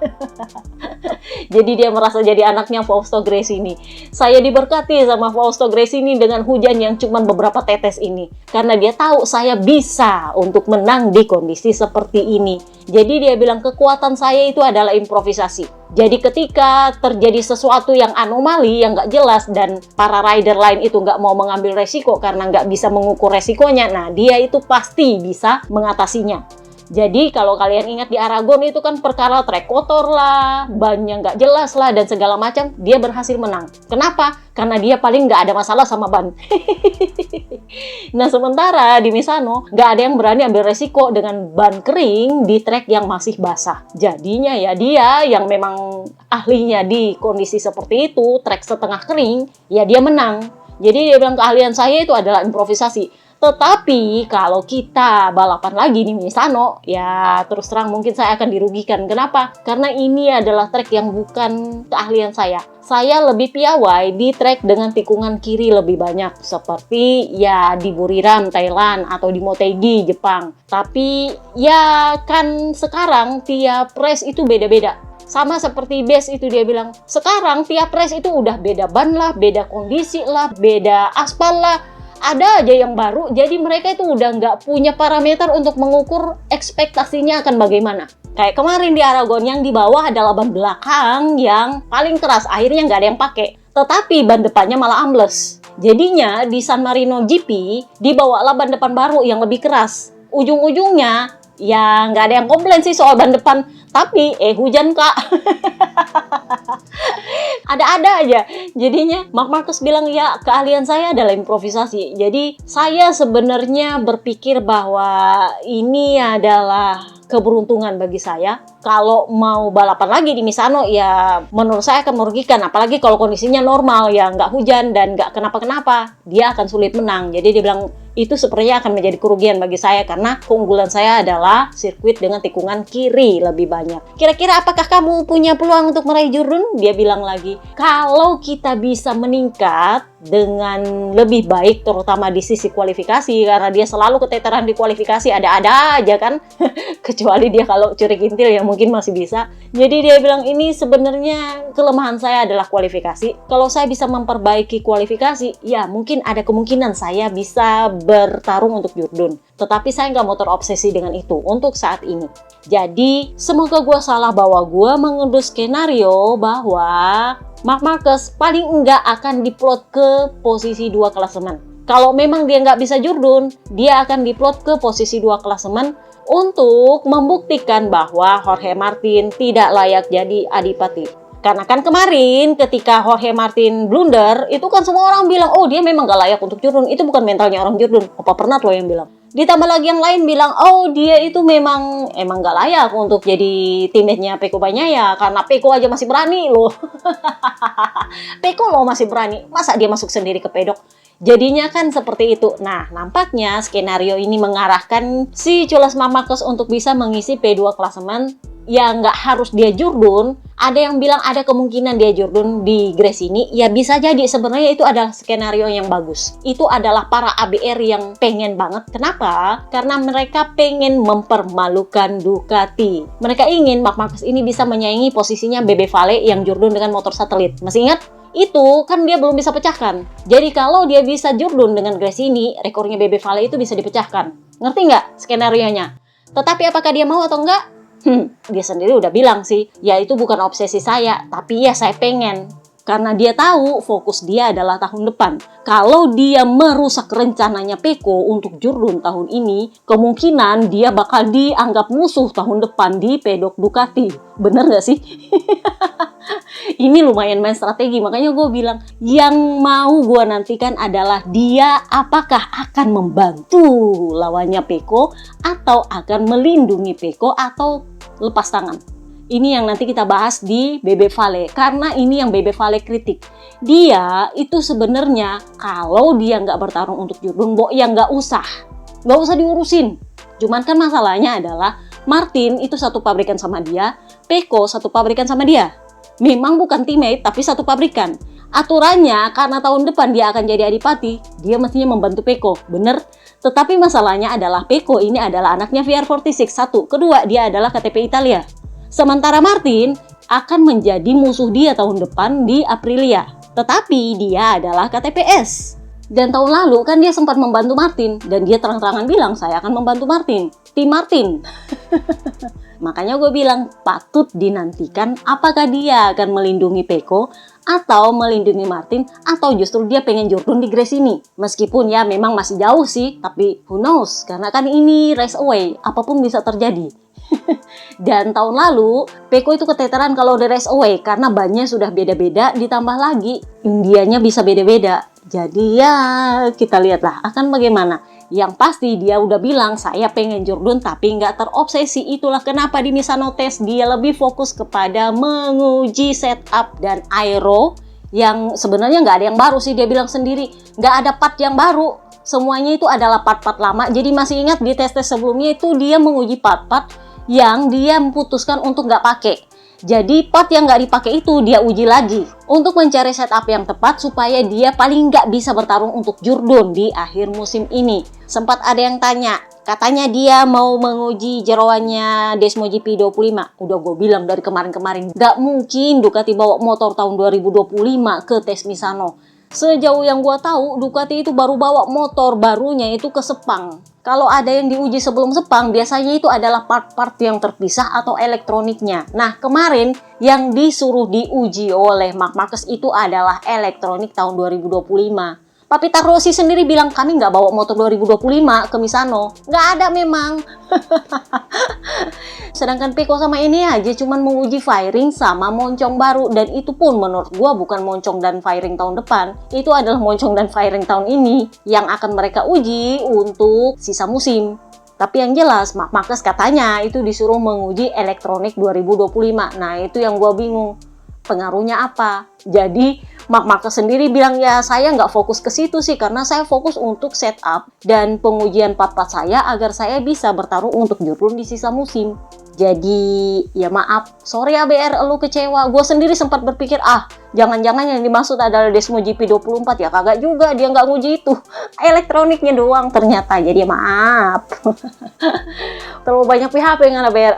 Jadi dia merasa jadi anaknya Fausto Gresini. Saya diberkati sama Fausto Gresini dengan hujan yang cuma beberapa tetes ini. Karena dia tahu saya bisa untuk menang di kondisi seperti ini. Jadi dia bilang kekuatan saya itu adalah improvisasi. Jadi ketika terjadi sesuatu yang anomali, yang nggak jelas, dan para rider lain itu nggak mau mengambil resiko karena nggak bisa mengukur resikonya, nah dia itu pasti bisa mengatasinya. Jadi kalau kalian ingat di Aragon itu kan perkara trek kotor lah, bannya nggak jelas lah, dan segala macam, dia berhasil menang. Kenapa? Karena dia paling nggak ada masalah sama ban. Nah sementara di Misano, nggak ada yang berani ambil resiko dengan ban kering di trek yang masih basah. Jadinya ya dia yang memang ahlinya di kondisi seperti itu, trek setengah kering, ya dia menang. Jadi dia bilang keahlian saya itu adalah improvisasi. Tetapi kalau kita balapan lagi di Misano, ya terus terang mungkin saya akan dirugikan. Kenapa? Karena ini adalah trek yang bukan keahlian saya. Saya lebih piawai di trek dengan tikungan kiri lebih banyak. Seperti ya di Buriram, Thailand, atau di Motegi, Jepang. Tapi ya kan sekarang tiap race itu beda-beda. Sama seperti Bes itu dia bilang, sekarang tiap race itu udah beda ban lah, beda kondisi lah, beda aspal lah. Ada aja yang baru, jadi mereka itu udah nggak punya parameter untuk mengukur ekspektasinya akan bagaimana. Kayak kemarin di Aragon yang di bawah adalah ban belakang yang paling keras, akhirnya nggak ada yang pakai. Tetapi ban depannya malah ambles. Jadinya di San Marino GP dibawalah ban depan baru yang lebih keras. Ujung-ujungnya ya nggak ada yang komplain sih soal ban depan. Tapi hujan kak. Ada-ada aja. Jadinya Marc Marquez bilang ya keahlian saya adalah improvisasi. Jadi saya sebenarnya berpikir bahwa ini adalah keberuntungan bagi saya. Kalau mau balapan lagi di Misano ya menurut saya akan merugikan. Apalagi kalau kondisinya normal ya nggak hujan dan nggak kenapa-kenapa. Dia akan sulit menang. Jadi dia bilang itu sepertinya akan menjadi kerugian bagi saya karena keunggulan saya adalah sirkuit dengan tikungan kiri lebih banyak. Kira-kira apakah kamu punya peluang untuk meraih Jordan? Dia bilang lagi, kalau kita bisa meningkat dengan lebih baik terutama di sisi kualifikasi karena dia selalu keteteran di kualifikasi, ada-ada aja kan. Kecuali dia kalau curi kintil ya mungkin masih bisa. Jadi dia bilang ini sebenarnya kelemahan saya adalah kualifikasi. Kalau saya bisa memperbaiki kualifikasi, ya mungkin ada kemungkinan saya bisa bertarung untuk Jordan. Tetapi saya nggak mau terobsesi dengan itu untuk saat ini. Jadi semoga gue salah bahwa gue mengunduh skenario bahwa Marc Marquez paling enggak akan diplot ke posisi 2 klasemen. Kalau memang dia nggak bisa Jordan, dia akan diplot ke posisi 2 klasemen untuk membuktikan bahwa Jorge Martin tidak layak jadi adipati. Karena kan kemarin ketika Jorge Martin blunder, itu kan semua orang bilang, oh dia memang gak layak untuk Jordan, itu bukan mentalnya orang Jordan. Apa pernah loh yang bilang. Ditambah lagi yang lain bilang, oh dia itu memang gak layak untuk jadi teammate-nya Pecco Bagnaia, karena Pecco aja masih berani loh. Pecco loh masih berani, masa dia masuk sendiri ke pedok? Jadinya kan seperti itu. Nah, nampaknya skenario ini mengarahkan si Jules Marquez untuk bisa mengisi P2 klasemen. Ya nggak harus dia Jordan. Ada yang bilang ada kemungkinan dia Jordan di Grace ini. Ya bisa jadi sebenarnya itu adalah skenario yang bagus. Itu adalah para ABR yang pengen banget. Kenapa? Karena mereka pengen mempermalukan Ducati. Mereka ingin Marc Marquez ini bisa menyaingi posisinya Bebe Vale yang Jordan dengan motor satelit. Masih ingat? Itu kan dia belum bisa pecahkan. Jadi kalau dia bisa Jordan dengan Grace ini, rekornya Bebe Vale itu bisa dipecahkan. Ngerti nggak skenario-nya? Tetapi apakah dia mau atau enggak? Dia sendiri udah bilang sih, ya itu bukan obsesi saya, tapi ya saya pengen. Karena dia tahu fokus dia adalah tahun depan. Kalau dia merusak rencananya Pecco untuk Jordan tahun ini, kemungkinan dia bakal dianggap musuh tahun depan di pedok Ducati. Bener gak sih? Ini lumayan main strategi, makanya gue bilang yang mau gue nantikan adalah dia apakah akan membantu lawannya Pecco atau akan melindungi Pecco atau lepas tangan. Ini yang nanti kita bahas di Bebe Vale, karena ini yang Bebe Vale kritik. Dia itu sebenarnya kalau dia nggak bertarung untuk Jordan, ya nggak usah diurusin. Cuman kan masalahnya adalah Martin itu satu pabrikan sama dia, Pecco satu pabrikan sama dia. Memang bukan teammate, tapi satu pabrikan. Aturannya karena tahun depan dia akan jadi adipati, dia mestinya membantu Pecco, bener? Tetapi masalahnya adalah Pecco ini adalah anaknya VR46, satu. Kedua, dia adalah KTP Italia. Sementara Martin akan menjadi musuh dia tahun depan di Aprilia. Tetapi dia adalah KTPS. Dan tahun lalu kan dia sempat membantu Martin. Dan dia terang-terangan bilang, saya akan membantu Martin. Tim Martin. Makanya gue bilang, patut dinantikan apakah dia akan melindungi Pecco atau melindungi Martin, atau justru dia pengen Jordan di Grace ini. Meskipun ya memang masih jauh sih, tapi who knows, karena kan ini race away, apapun bisa terjadi. Dan tahun lalu Pecco itu keteteran kalau di race away karena bannya sudah beda-beda, ditambah lagi Indianya bisa beda-beda. Jadi ya kita lihatlah akan bagaimana. Yang pasti dia udah bilang saya pengen Jordan tapi nggak terobsesi. Itulah kenapa di Misano Test dia lebih fokus kepada menguji setup dan aero yang sebenarnya nggak ada yang baru sih. Dia bilang sendiri nggak ada part yang baru, semuanya itu adalah part-part lama. Jadi masih ingat di tes-tes sebelumnya itu dia menguji part-part yang dia memutuskan untuk nggak pakai. Jadi part yang nggak dipakai itu dia uji lagi untuk mencari setup yang tepat supaya dia paling nggak bisa bertarung untuk Jordan di akhir musim ini. Sempat ada yang tanya, katanya dia mau menguji jeroannya Desmo GP 25. Udah gue bilang dari kemarin-kemarin, nggak mungkin Ducati bawa motor tahun 2025 ke tes Misano. Sejauh yang gua tahu, Ducati itu baru bawa motor barunya itu ke Sepang. Kalau ada yang diuji sebelum Sepang, biasanya itu adalah part-part yang terpisah atau elektroniknya. Nah, kemarin yang disuruh diuji oleh Marc Marquez itu adalah elektronik tahun 2025. Papita Rossi sendiri bilang, kami nggak bawa motor 2025 ke Misano. Nggak ada memang. Sedangkan Pecco sama ini aja cuman menguji fairing sama moncong baru. Dan itu pun menurut gua bukan moncong dan fairing tahun depan. Itu adalah moncong dan fairing tahun ini yang akan mereka uji untuk sisa musim. Tapi yang jelas, Marc Marquez katanya itu disuruh menguji elektronik 2025. Nah, itu yang gua bingung. Pengaruhnya apa? Jadi Marc Marquez sendiri bilang, ya saya nggak fokus ke situ sih, karena saya fokus untuk setup dan pengujian part-part saya agar saya bisa bertarung untuk jurun di sisa musim. Jadi ya maaf, sorry ABR lu kecewa. Gue sendiri sempat berpikir, jangan-jangan yang dimaksud adalah Desmo GP24. Ya kagak juga, dia nggak nguji itu, elektroniknya doang ternyata. Jadi maaf. Terlalu banyak PHP dengan ABR.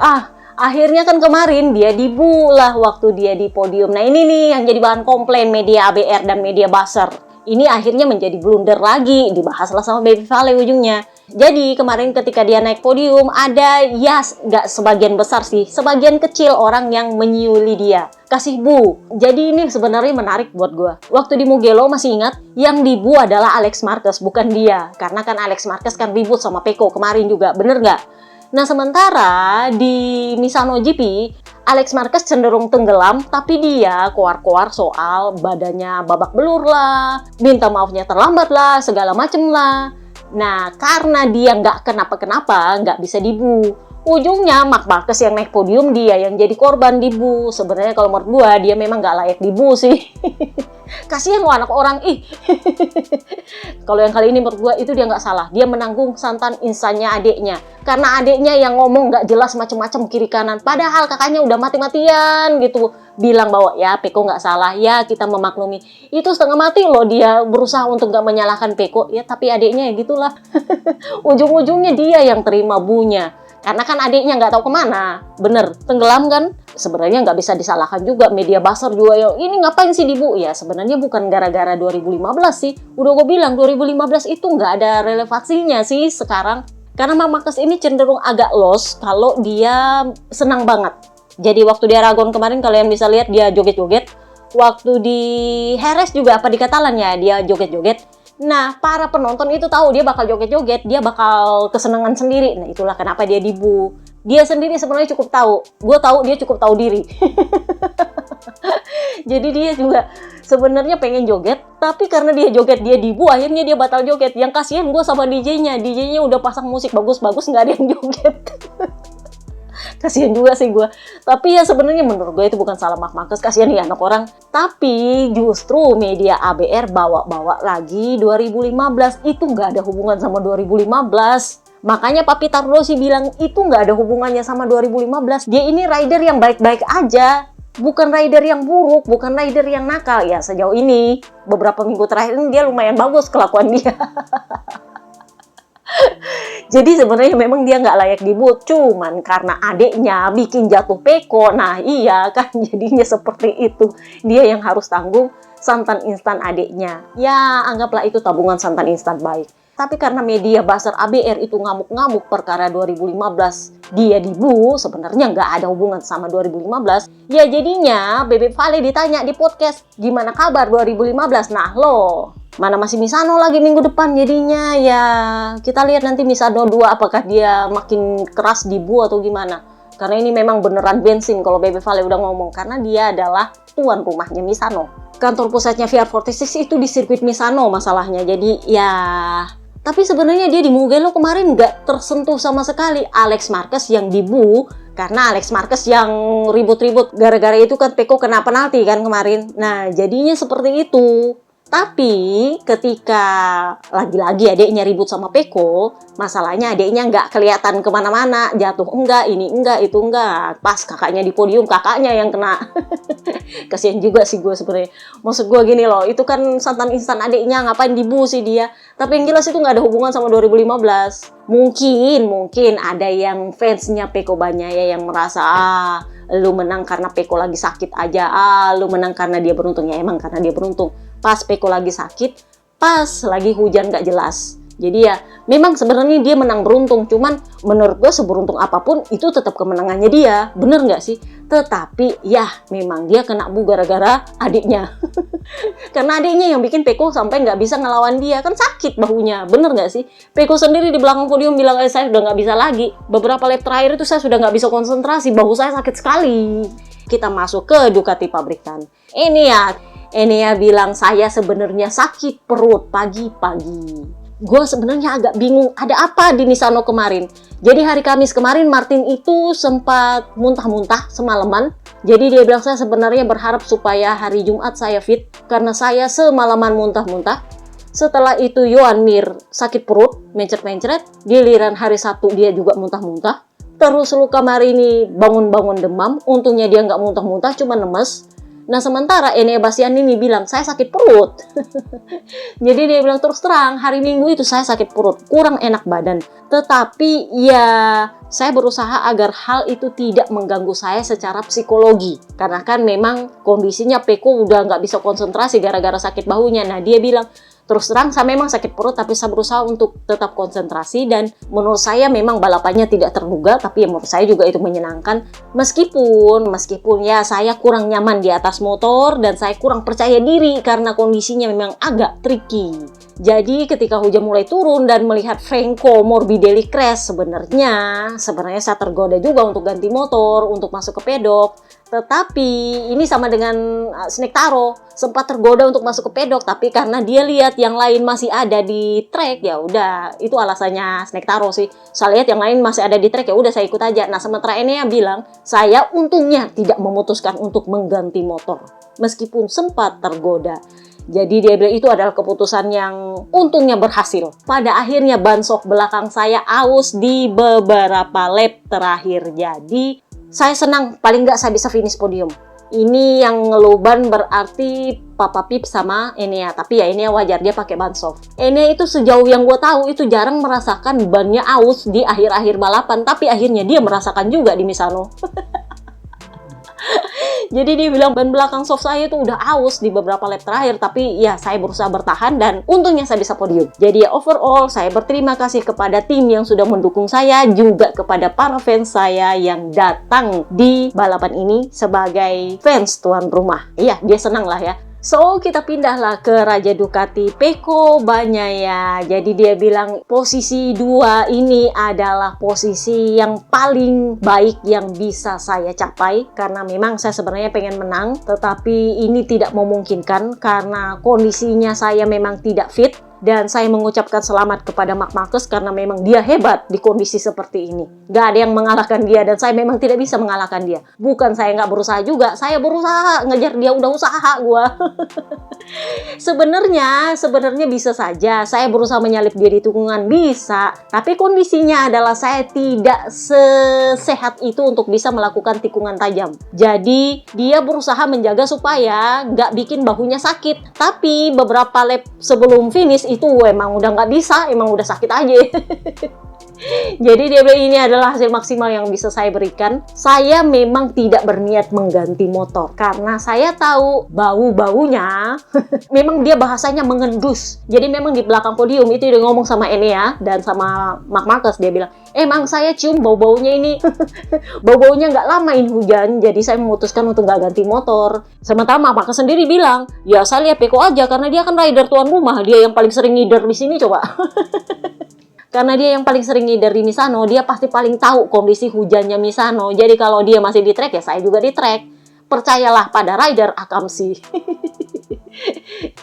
Akhirnya kan kemarin dia dibulah waktu dia di podium. Nah ini nih yang jadi bahan komplain media ABR dan media buzzer. Ini akhirnya menjadi blunder lagi, dibahaslah sama Baby Vale ujungnya. Jadi kemarin ketika dia naik podium ada nggak sebagian besar sih, sebagian kecil orang yang menyiuli dia. Kasih bu. Jadi ini sebenarnya menarik buat gue. Waktu di Mugello masih ingat, yang dibu adalah Alex Marquez, bukan dia. Karena kan Alex Marquez kan ribut sama Pecco kemarin juga, bener nggak? Nah sementara di Misano GP, Alex Marquez cenderung tenggelam, tapi dia koar-koar soal badannya babak belur lah, minta maafnya terlambat lah, segala macem lah. Nah karena dia nggak kenapa-kenapa, nggak bisa dibu. Ujungnya Marc Marquez yang naik podium, dia yang jadi korban dibu. Sebenarnya kalau menurut gua dia memang nggak layak dibu sih. Kasihan loh anak orang. Kalau yang kali ini menurut gua itu dia nggak salah. Dia menanggung santan insannya adiknya. Karena adiknya yang ngomong nggak jelas macem-macem kiri kanan. Padahal kakaknya udah mati-matian gitu. Bilang bahwa ya Pecco nggak salah. Ya kita memaklumi. Itu setengah mati loh dia berusaha untuk nggak menyalahkan Pecco. Ya tapi adiknya ya gitulah. Ujung-ujungnya dia yang terima bunya. Karena kan adiknya nggak tahu kemana. Bener, tenggelam kan? Sebenarnya nggak bisa disalahkan juga. Media buzzer juga yang ini ngapain sih dibu? Ya sebenarnya bukan gara-gara 2015 sih. Udah gue bilang 2015 itu nggak ada relevansinya sih sekarang. Karena Marc Marquez ini cenderung agak lost kalau dia senang banget. Jadi waktu di Aragon kemarin kalian bisa lihat dia joget-joget. Waktu di Jerez juga apa di Catalan ya dia joget-joget. Nah, para penonton itu tahu dia bakal joget-joget, dia bakal kesenangan sendiri. Nah, itulah kenapa dia dibu. Dia sendiri sebenarnya cukup tahu. Gue tahu dia cukup tahu diri. Jadi dia juga sebenarnya pengen joget, tapi karena dia joget dia dibu, akhirnya dia batal joget. Yang kasihan gue sama DJ-nya. DJ-nya udah pasang musik bagus-bagus, nggak ada yang joget. Kasihan juga sih gue. Tapi ya sebenarnya menurut gue itu bukan salah Marc Marquez, kasihan ya anak orang. Tapi justru media ABR bawa-bawa lagi 2015 itu nggak ada hubungan sama 2015. Makanya Papita Rossi bilang itu nggak ada hubungannya sama 2015. Dia ini rider yang baik-baik aja. Bukan rider yang buruk, bukan rider yang nakal. Ya sejauh ini, beberapa minggu terakhir ini dia lumayan bagus kelakuan dia. Jadi sebenarnya memang dia nggak layak dibu, cuman karena adiknya bikin jatuh Pecco, nah iya kan jadinya seperti itu. Dia yang harus tanggung santan instan adiknya. Ya anggaplah itu tabungan santan instan baik. Tapi karena media buzzer ABR itu ngamuk-ngamuk perkara 2015 dia dibu, sebenarnya nggak ada hubungan sama 2015. Ya jadinya Bebe Vale ditanya di podcast, gimana kabar 2015? Nah loh, mana masih Misano lagi minggu depan jadinya. Ya kita lihat nanti Misano 2 apakah dia makin keras dibu atau gimana. Karena ini memang beneran bensin kalau Bebe Vale udah ngomong. Karena dia adalah tuan rumahnya Misano. Kantor pusatnya VR46 itu di sirkuit Misano masalahnya. Jadi ya... Tapi sebenarnya dia di Mugello kemarin nggak tersentuh sama sekali. Alex Marquez yang dibu. Karena Alex Marquez yang ribut-ribut. Gara-gara itu kan Pecco kena penalti kan kemarin. Nah jadinya seperti itu. Tapi ketika lagi-lagi adiknya ribut sama Pecco, masalahnya adiknya nggak kelihatan kemana-mana, jatuh enggak, ini enggak, itu enggak. Pas kakaknya di podium, kakaknya yang kena. Kasian juga sih gue sebenarnya. Maksud gue gini loh, itu kan santan instan adiknya, ngapain dibu sih dia. Tapi yang jelas itu nggak ada hubungan sama 2015. Mungkin ada yang fansnya Pecco Bagnaia yang merasa, lu menang karena Pecco lagi sakit aja, lu menang karena dia beruntung. Ya emang karena dia beruntung. pas Peko lagi sakit, pas lagi hujan gak jelas. Jadi ya memang sebenarnya dia menang beruntung, cuman menurut gue seberuntung apapun itu tetap kemenangannya dia, bener gak sih? Tetapi ya memang dia kena bu gara-gara adiknya. Karena adiknya yang bikin Peko sampai gak bisa ngelawan dia, kan sakit bahunya, bener gak sih? Peko sendiri di belakang podium bilang, saya udah gak bisa lagi, beberapa lap terakhir itu saya sudah gak bisa konsentrasi, bahu saya sakit sekali. Kita masuk ke Ducati pabrikan. Enea bilang saya sebenarnya sakit perut pagi-pagi. Gue sebenarnya agak bingung ada apa di Misano kemarin. Jadi hari Kamis kemarin Martin itu sempat muntah-muntah semalaman. Jadi dia bilang saya sebenarnya berharap supaya hari Jumat saya fit karena saya semalaman muntah-muntah. Setelah itu Johan Mir sakit perut, mencret-mencret. Giliran hari Sabtu dia juga muntah-muntah. Terus Luca Marini bangun-bangun demam. Untungnya dia nggak muntah-muntah, cuma lemes. Nah sementara Enea Bastianini bilang saya sakit perut. Jadi dia bilang terus terang hari Minggu itu saya sakit perut, kurang enak badan. Tetapi ya saya berusaha agar hal itu tidak mengganggu saya secara psikologi. Karena kan memang kondisinya Peko udah nggak bisa konsentrasi gara-gara sakit bahunya. Nah dia bilang terus terang saya memang sakit perut tapi saya berusaha untuk tetap konsentrasi dan menurut saya memang balapannya tidak terduga tapi menurut saya juga itu menyenangkan meskipun ya saya kurang nyaman di atas motor dan saya kurang percaya diri karena kondisinya memang agak tricky. Jadi ketika hujan mulai turun dan melihat Franco Morbidelli crash sebenarnya saya tergoda juga untuk ganti motor, untuk masuk ke pedok. Tetapi ini sama dengan Snectaro, sempat tergoda untuk masuk ke pedok tapi karena dia lihat yang lain masih ada di track, ya udah itu alasannya Snectaro sih. Saya lihat yang lain masih ada di track, ya udah saya ikut aja. Nah, sementara Enea bilang, saya untungnya tidak memutuskan untuk mengganti motor meskipun sempat tergoda. Jadi dia bilang itu adalah keputusan yang untungnya berhasil. Pada akhirnya ban sok belakang saya aus di beberapa lap terakhir. Jadi saya senang paling nggak saya bisa finish podium. Ini yang ngeluban berarti Papa Pip sama Enea. Tapi ya Enea wajar dia pakai ban soft. Enea itu sejauh yang gue tahu itu jarang merasakan bannya aus di akhir-akhir balapan. Tapi akhirnya dia merasakan juga di Misano. Jadi dia bilang ban belakang soft saya itu udah aus di beberapa lap terakhir. Tapi ya saya berusaha bertahan dan untungnya saya bisa podium. Jadi ya overall saya berterima kasih kepada tim yang sudah mendukung saya. Juga kepada para fans saya yang datang di balapan ini sebagai fans tuan rumah. Iya dia senang lah ya. So, kita pindahlah ke Raja Ducati Pecco Bagnaia. Jadi dia bilang posisi 2 ini adalah posisi yang paling baik yang bisa saya capai. Karena memang saya sebenarnya pengen menang, tetapi ini tidak memungkinkan karena kondisinya saya memang tidak fit. Dan saya mengucapkan selamat kepada Marc Marquez karena memang dia hebat di kondisi seperti ini. Gak ada yang mengalahkan dia dan saya memang tidak bisa mengalahkan dia. Bukan saya nggak berusaha juga, saya berusaha ngejar dia, udah usaha gue. Sebenarnya bisa saja saya berusaha menyalip dia di tikungan, bisa. Tapi kondisinya adalah saya tidak sesehat itu untuk bisa melakukan tikungan tajam. Jadi dia berusaha menjaga supaya nggak bikin bahunya sakit. Tapi beberapa lap sebelum finish itu emang udah nggak bisa, emang udah sakit aja. Jadi dia bilang ini adalah hasil maksimal yang bisa saya berikan. Saya memang tidak berniat mengganti motor karena saya tahu bau-baunya memang dia bahasanya mengendus. Jadi memang di belakang podium itu dia ngomong sama Enea dan sama Marc Marquez, dia bilang emang saya cium bau-baunya ini. Bau-baunya nggak lama ini hujan, jadi saya memutuskan untuk nggak ganti motor. Sementara Marc Marquez sendiri bilang ya saya lihat Pecco aja karena dia kan rider tuan rumah, dia yang paling sering ngider di sini coba. Karena dia yang paling sering ngider di Misano, dia pasti paling tahu kondisi hujannya Misano. Jadi kalau dia masih di track, ya saya juga di track. Percayalah pada rider Akamsi.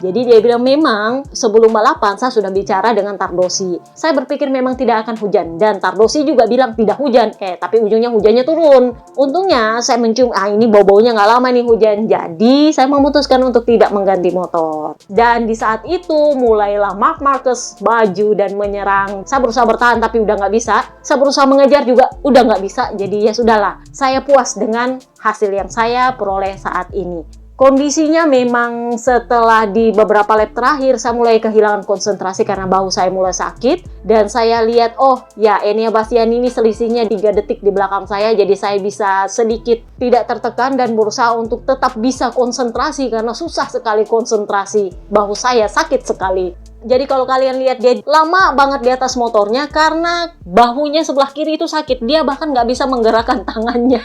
Jadi dia bilang memang sebelum balapan saya sudah bicara dengan Tardosi. Saya berpikir memang tidak akan hujan. Dan Tardosi juga bilang tidak hujan. Tapi ujungnya hujannya turun. Untungnya saya mencium, ini bau-baunya nggak lama nih hujan. Jadi saya memutuskan untuk tidak mengganti motor. Dan di saat itu mulailah Marc Marquez maju dan menyerang. Saya berusaha bertahan tapi udah nggak bisa. Saya berusaha mengejar juga udah nggak bisa. Jadi ya sudahlah. Saya puas dengan hasil yang saya peroleh saat ini. Kondisinya memang setelah di beberapa lap terakhir saya mulai kehilangan konsentrasi karena bahu saya mulai sakit. Dan saya lihat, oh ya Enea Bastian ini selisihnya 3 detik di belakang saya. Jadi saya bisa sedikit tidak tertekan dan berusaha untuk tetap bisa konsentrasi karena susah sekali konsentrasi. Bahu saya sakit sekali. Jadi kalau kalian lihat dia lama banget di atas motornya karena bahunya sebelah kiri itu sakit. Dia bahkan nggak bisa menggerakkan tangannya.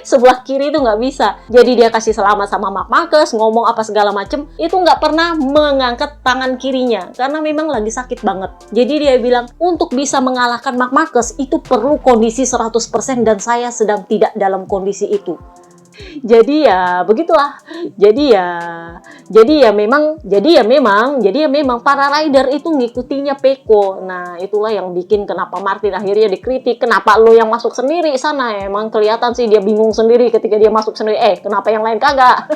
Sebelah kiri itu nggak bisa. Jadi dia kasih selamat sama Marc Marquez, ngomong apa segala macem. Itu nggak pernah mengangkat tangan kirinya karena memang lagi sakit banget. Jadi dia bilang untuk bisa mengalahkan Marc Marquez itu perlu kondisi 100% dan saya sedang tidak dalam kondisi itu. Jadi ya begitulah. Jadi ya memang para rider itu ngikutinya Pecco. Nah, itulah yang bikin kenapa Martin akhirnya dikritik. Kenapa lo yang masuk sendiri sana? Emang kelihatan sih dia bingung sendiri ketika dia masuk sendiri. Kenapa yang lain kagak?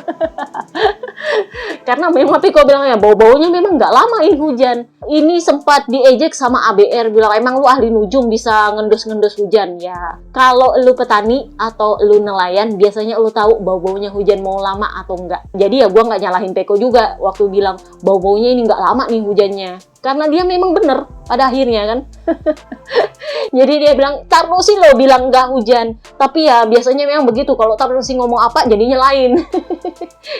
Karena memang Pecco bilangnya bau-baunya memang nggak lama ini hujan. Ini sempat diejek sama ABR bilang emang lu ahli nujum bisa ngendus-ngendus hujan. Ya, kalau lu petani atau lu nelayan biasanya lu tahu bau-baunya hujan mau lama atau enggak. Jadi ya gue nggak nyalahin Pecco juga waktu bilang bau-baunya ini nggak lama nih hujannya. Karena dia memang bener pada akhirnya kan. Jadi dia bilang, Tarnosi lo bilang nggak hujan. Tapi ya biasanya memang begitu. Kalau Tarnosi ngomong apa jadinya lain.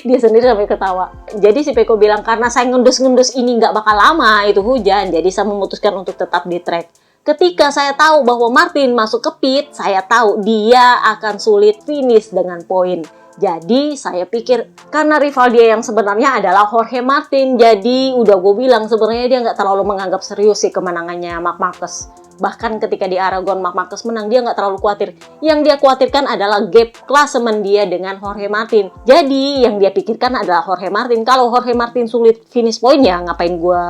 Dia sendiri sampai ketawa. Jadi si Pecco bilang karena saya ngendus-ngendus ini nggak bakal lama itu hujan. Jadi saya memutuskan untuk tetap di track. Ketika saya tahu bahwa Martin masuk ke pit, saya tahu dia akan sulit finish dengan poin. Jadi saya pikir karena rival dia yang sebenarnya adalah Jorge Martin, jadi udah gue bilang sebenarnya dia nggak terlalu menganggap serius sih kemenangannya Marc Marquez. Bahkan ketika di Aragon Marc Marquez menang, dia nggak terlalu khawatir. Yang dia khawatirkan adalah gap klasemen dia dengan Jorge Martin. Jadi yang dia pikirkan adalah Jorge Martin. Kalau Jorge Martin sulit finish point ya ngapain gue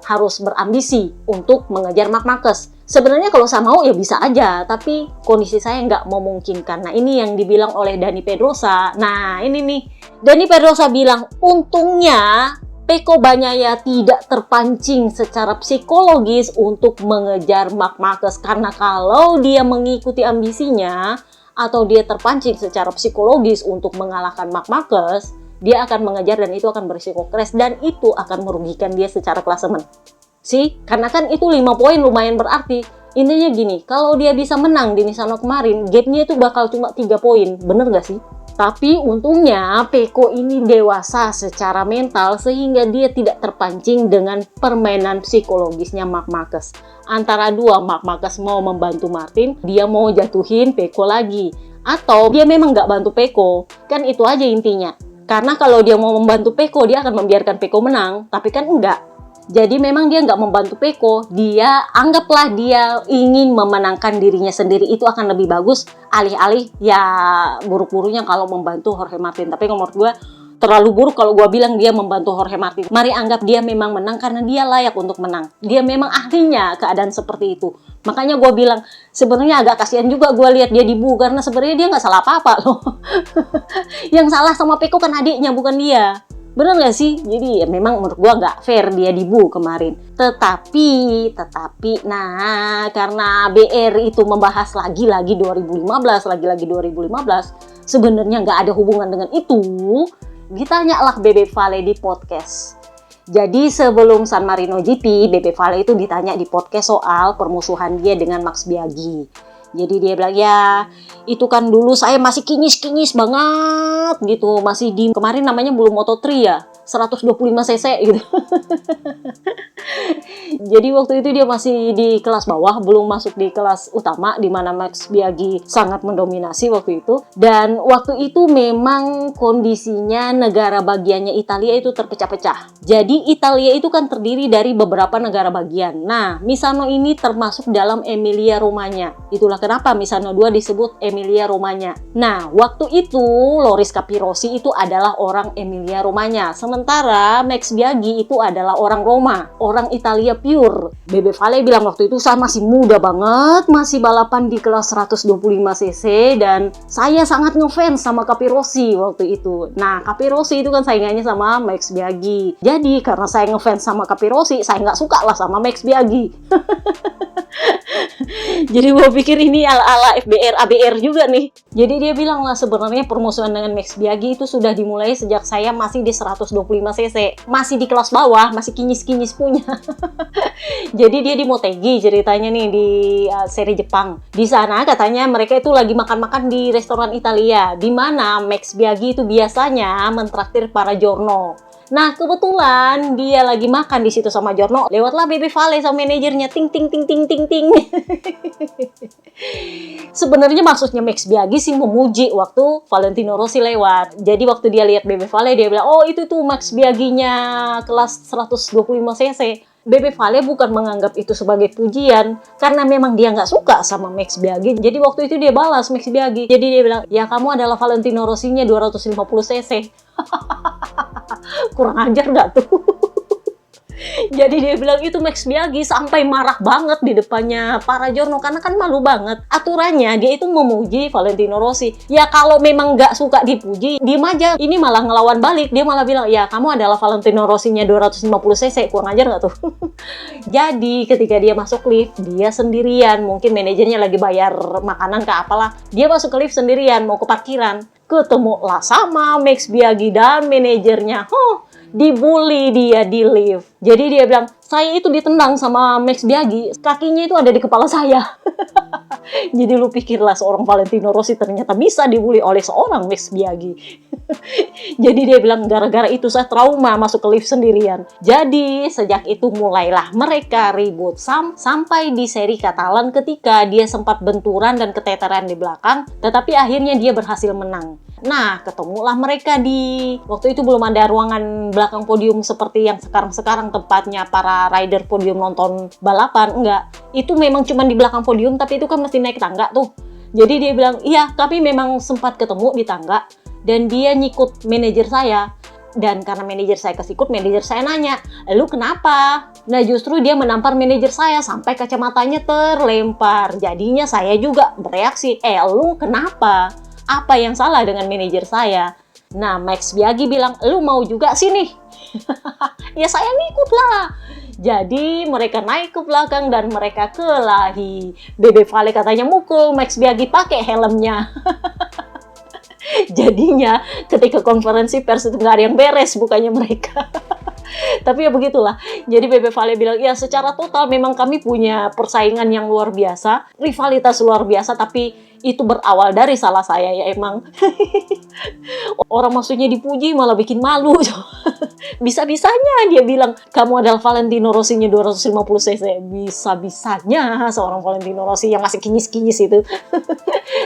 harus berambisi untuk mengejar Marc Marquez. Sebenarnya kalau saya mau ya bisa aja, tapi kondisi saya nggak memungkinkan. Nah ini yang dibilang oleh Dani Pedrosa. Nah ini nih, Dani Pedrosa bilang untungnya Pecco Bagnaia tidak terpancing secara psikologis untuk mengejar Marc Marquez. Karena kalau dia mengikuti ambisinya atau dia terpancing secara psikologis untuk mengalahkan Marc Marquez, dia akan mengejar dan itu akan berisiko crash dan itu akan merugikan dia secara klasemen. Karena kan itu 5 poin lumayan berarti. Intinya gini, kalau dia bisa menang di Misano kemarin, gapnya itu bakal cuma 3 poin. Bener gak sih? Tapi untungnya Pecco ini dewasa secara mental sehingga dia tidak terpancing dengan permainan psikologisnya Marc Marquez. Antara dua, Marc Marquez mau membantu Martin, dia mau jatuhin Pecco lagi. Atau dia memang nggak bantu Pecco. Kan itu aja intinya. Karena kalau dia mau membantu Pecco, dia akan membiarkan Pecco menang. Tapi kan enggak. Jadi memang dia nggak membantu Pecco, dia anggaplah dia ingin memenangkan dirinya sendiri, itu akan lebih bagus alih-alih ya buruk-buruknya kalau membantu Jorge Martin. Tapi menurut gue terlalu buruk kalau gue bilang dia membantu Jorge Martin. Mari anggap dia memang menang karena dia layak untuk menang. Dia memang ahlinya keadaan seperti itu. Makanya gue bilang sebenarnya agak kasihan juga gue lihat dia dibu karena sebenarnya dia nggak salah apa-apa loh. Yang salah sama Pecco kan adiknya bukan dia. Bener gak sih? Jadi ya memang menurut gue gak fair dia dibu kemarin. Tetapi, nah karena BR itu membahas lagi-lagi 2015, sebenarnya gak ada hubungan dengan itu. Ditanyalah Bebe Vale di podcast. Jadi sebelum San Marino GP, Bebe Vale itu ditanya di podcast soal permusuhan dia dengan Max Biaggi. Jadi dia bilang, ya itu kan dulu saya masih kinyis banget gitu. Masih di, kemarin namanya belum Moto3 ya, 125cc gitu. Jadi waktu itu dia masih di kelas bawah, belum masuk di kelas utama, di mana Max Biaggi sangat mendominasi waktu itu. Dan waktu itu memang kondisinya negara bagiannya Italia itu terpecah-pecah. Jadi Italia itu kan terdiri dari beberapa negara bagian. Nah, Misano ini termasuk dalam Emilia Romagna. Itulah kenapa Misano 2 disebut Emilia Romagna. Nah, waktu itu Loris Capirossi itu adalah orang Emilia Romagna. Sementara Max Biaggi itu adalah orang Roma, orang Italia pure. Bebe Vale bilang waktu itu saya masih muda banget, masih balapan di kelas 125cc dan saya sangat ngefans sama Capirossi waktu itu. Nah, Capirossi itu kan saingannya sama Max Biaggi. Jadi karena saya ngefans sama Capirossi, saya nggak suka lah sama Max Biaggi. Jadi gue pikir ini ala-ala FBR, ABR juga nih. Jadi dia bilang lah sebenarnya permusuhan dengan Max Biaggi itu sudah dimulai sejak saya masih di 125 cc. Masih di kelas bawah, masih kinyis-kinyis punya. Jadi dia di Motegi ceritanya nih di seri Jepang. Di sana katanya mereka itu lagi makan-makan di restoran Italia. Di mana Max Biaggi itu biasanya mentraktir para Giorno. Nah, kebetulan dia lagi makan di situ sama Giorno, lewatlah Bebe Vale sama manajernya, ting ting ting ting ting ting. Sebenarnya maksudnya Max Biaggi sih memuji waktu Valentino Rossi lewat. Jadi waktu dia lihat Bebe Vale, dia bilang, oh itu tuh Max Biagginya kelas 125 cc. Bebe Vale bukan menganggap itu sebagai pujian, karena memang dia nggak suka sama Max Biaggi. Jadi waktu itu dia balas Max Biaggi. Jadi dia bilang, ya kamu adalah Valentino Rossinya 250 cc. Kurang ajar gak tuh? Jadi dia bilang itu Max Biaggi sampai marah banget di depannya para Giorno karena kan malu banget. Aturannya dia itu memuji Valentino Rossi. Ya kalau memang gak suka dipuji, diem aja. Ini malah ngelawan balik. Dia malah bilang, ya kamu adalah Valentino Rossinya 250 cc. Kurang ajar gak tuh? Jadi ketika dia masuk lift, dia sendirian. Mungkin manajernya lagi bayar makanan ke apalah. Dia masuk ke lift sendirian, mau ke parkiran. Ketemu lah sama Max Biaggi dan manajernya. Dibully dia di lift. Jadi dia bilang, saya itu ditendang sama Max Biaggi, kakinya itu ada di kepala saya. Jadi lu pikirlah seorang Valentino Rossi ternyata bisa dibully oleh seorang Max Biaggi. Jadi dia bilang, gara-gara itu saya trauma masuk ke lift sendirian. Jadi sejak itu mulailah mereka ribut sampai di seri Catalan ketika dia sempat benturan dan keteteran di belakang, tetapi akhirnya dia berhasil menang. Nah, ketemulah mereka waktu itu belum ada ruangan belakang podium seperti yang sekarang tempatnya para rider podium nonton balapan, enggak. Itu memang cuma di belakang podium, tapi itu kan mesti naik tangga tuh. Jadi dia bilang, iya, kami memang sempat ketemu di tangga, dan dia nyikut manajer saya. Dan karena manajer saya kesikut, manajer saya nanya, lu kenapa? Nah justru dia menampar manajer saya sampai kacamatanya terlempar. Jadinya saya juga bereaksi, lu kenapa? Apa yang salah dengan manajer saya? Nah, Max Biaggi bilang, lu mau juga sini? Ya saya ngikut lah. Jadi mereka naik ke belakang dan mereka kelahi. Bebe Vale katanya mukul Max Biaggi pakai helmnya. Jadinya ketika konferensi pers itu nggak ada yang beres bukannya mereka. Tapi ya begitulah. Jadi Bebe Vale bilang, ya secara total memang kami punya persaingan yang luar biasa, rivalitas luar biasa, tapi itu berawal dari salah saya ya emang. Orang maksudnya dipuji malah bikin malu. Bisa-bisanya dia bilang, kamu adalah Valentino Rossinya 250 cc. Bisa-bisanya seorang Valentino Rossi yang masih kinyis-kinyis itu.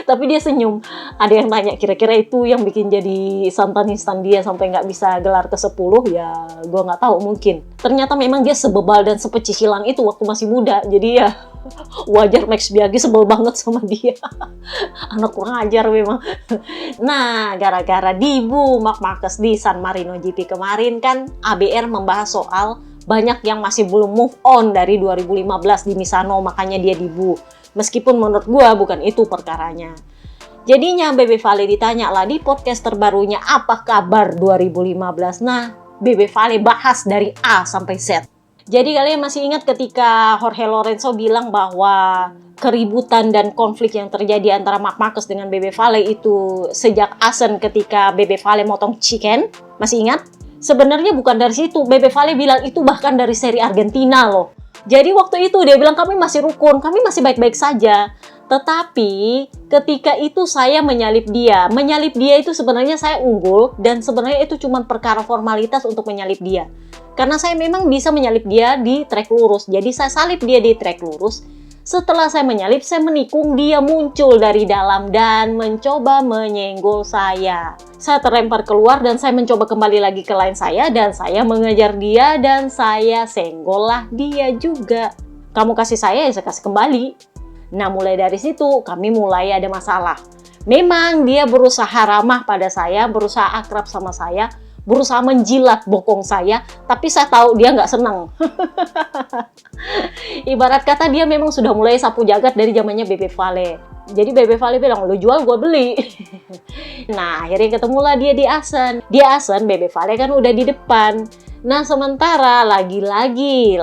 Tapi dia senyum. Ada yang tanya, kira-kira itu yang bikin jadi santanistan dia sampai nggak bisa gelar ke-10? Ya, gue nggak tahu, mungkin. Ternyata memang dia sebebal dan sepecicilan itu waktu masih muda. Jadi ya, wajar Max Biaggi sebel banget sama dia. Anak kurang ajar memang. Nah, gara-gara dibu Marc Marquez di San Marino GP kemarin kan, ABR membahas soal banyak yang masih belum move on dari 2015 di Misano, makanya dia dibu. Meskipun menurut gua bukan itu perkaranya. Jadinya Bebe Vale ditanya lah di podcast terbarunya, apa kabar 2015? Nah, Bebe Vale bahas dari A sampai Z. Jadi kalian masih ingat ketika Jorge Lorenzo bilang bahwa keributan dan konflik yang terjadi antara Marc Marquez dengan Bebe Vale itu sejak Assen ketika Bebe Vale motong chicken? Masih ingat? Sebenarnya bukan dari situ. Bebe Vale bilang itu bahkan dari seri Argentina loh. Jadi waktu itu dia bilang kami masih rukun, kami masih baik-baik saja. Tetapi ketika itu saya menyalip dia. Menyalip dia itu sebenarnya saya unggul dan sebenarnya itu cuma perkara formalitas untuk menyalip dia. Karena saya memang bisa menyalip dia di trek lurus. Jadi saya salip dia di trek lurus. Setelah saya menyalip, saya menikung, dia muncul dari dalam dan mencoba menyenggol saya. Saya terlempar keluar dan saya mencoba kembali lagi ke line saya dan saya mengejar dia dan saya senggol lah dia juga. Kamu kasih saya, ya saya kasih kembali. Nah, mulai dari situ kami mulai ada masalah. Memang dia berusaha ramah pada saya, berusaha akrab sama saya, berusaha menjilat bokong saya, tapi saya tahu dia nggak senang. Ibarat kata dia memang sudah mulai sapu jagat dari zamannya Bebe Vale. Jadi Bebe Vale bilang, lu jual gue beli. Nah, akhirnya ketemulah dia di Assen. Di Assen, Bebe Vale kan udah di depan. Nah, sementara lagi-lagi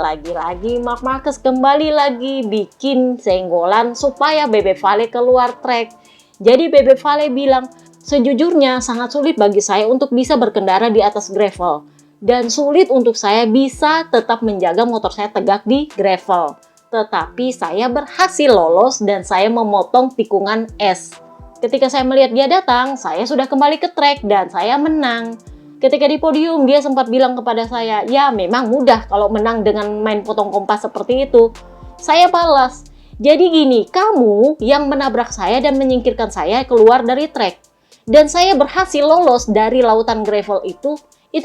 Marc Marquez kembali lagi bikin senggolan supaya Bebe Vale keluar track. Jadi Bebe Vale bilang, sejujurnya sangat sulit bagi saya untuk bisa berkendara di atas gravel. Dan sulit untuk saya bisa tetap menjaga motor saya tegak di gravel. Tetapi saya berhasil lolos dan saya memotong tikungan es. Ketika saya melihat dia datang, saya sudah kembali ke track dan saya menang. Ketika di podium, dia sempat bilang kepada saya, ya memang mudah kalau menang dengan main potong kompas seperti itu. Saya balas, jadi gini, kamu yang menabrak saya dan menyingkirkan saya keluar dari track. Dan saya berhasil lolos dari lautan gravel itu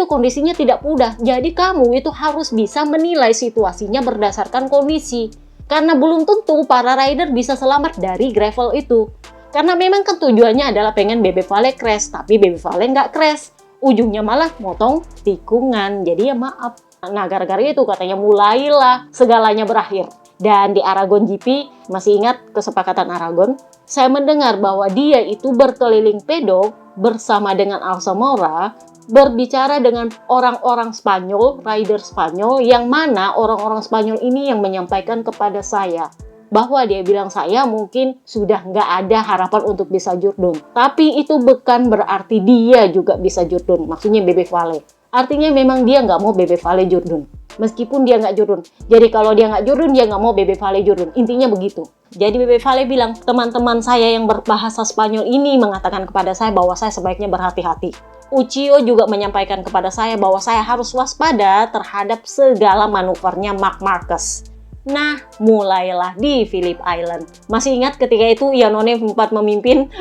kondisinya tidak mudah. Jadi kamu itu harus bisa menilai situasinya berdasarkan kondisi. Karena belum tentu para rider bisa selamat dari gravel itu. Karena memang kan tujuannya adalah pengen Bebe Vale crash, tapi Bebe Vale nggak crash. Ujungnya malah motong tikungan. Jadi ya maaf. Nah, gara-gara itu katanya mulailah segalanya berakhir. Dan di Aragon GP, masih ingat kesepakatan Aragon? Saya mendengar bahwa dia itu berkeliling pedok bersama dengan Alsamora, berbicara dengan orang-orang Spanyol, rider Spanyol, yang mana orang-orang Spanyol ini yang menyampaikan kepada saya bahwa dia bilang saya mungkin sudah nggak ada harapan untuk bisa jurdun. Tapi itu bukan berarti dia juga bisa jurdun. Maksudnya Bebe Vale. Artinya memang dia nggak mau Bebe Vale jurdun. Meskipun dia nggak jurdun. Jadi kalau dia nggak jurdun, dia nggak mau Bebe Vale jurdun. Intinya begitu. Jadi Bebe Vale bilang, teman-teman saya yang berbahasa Spanyol ini mengatakan kepada saya bahwa saya sebaiknya berhati-hati. Ucio juga menyampaikan kepada saya bahwa saya harus waspada terhadap segala manuvernya Marc Marquez. Nah, mulailah di Phillip Island. Masih ingat ketika itu Iannone sempat memimpin?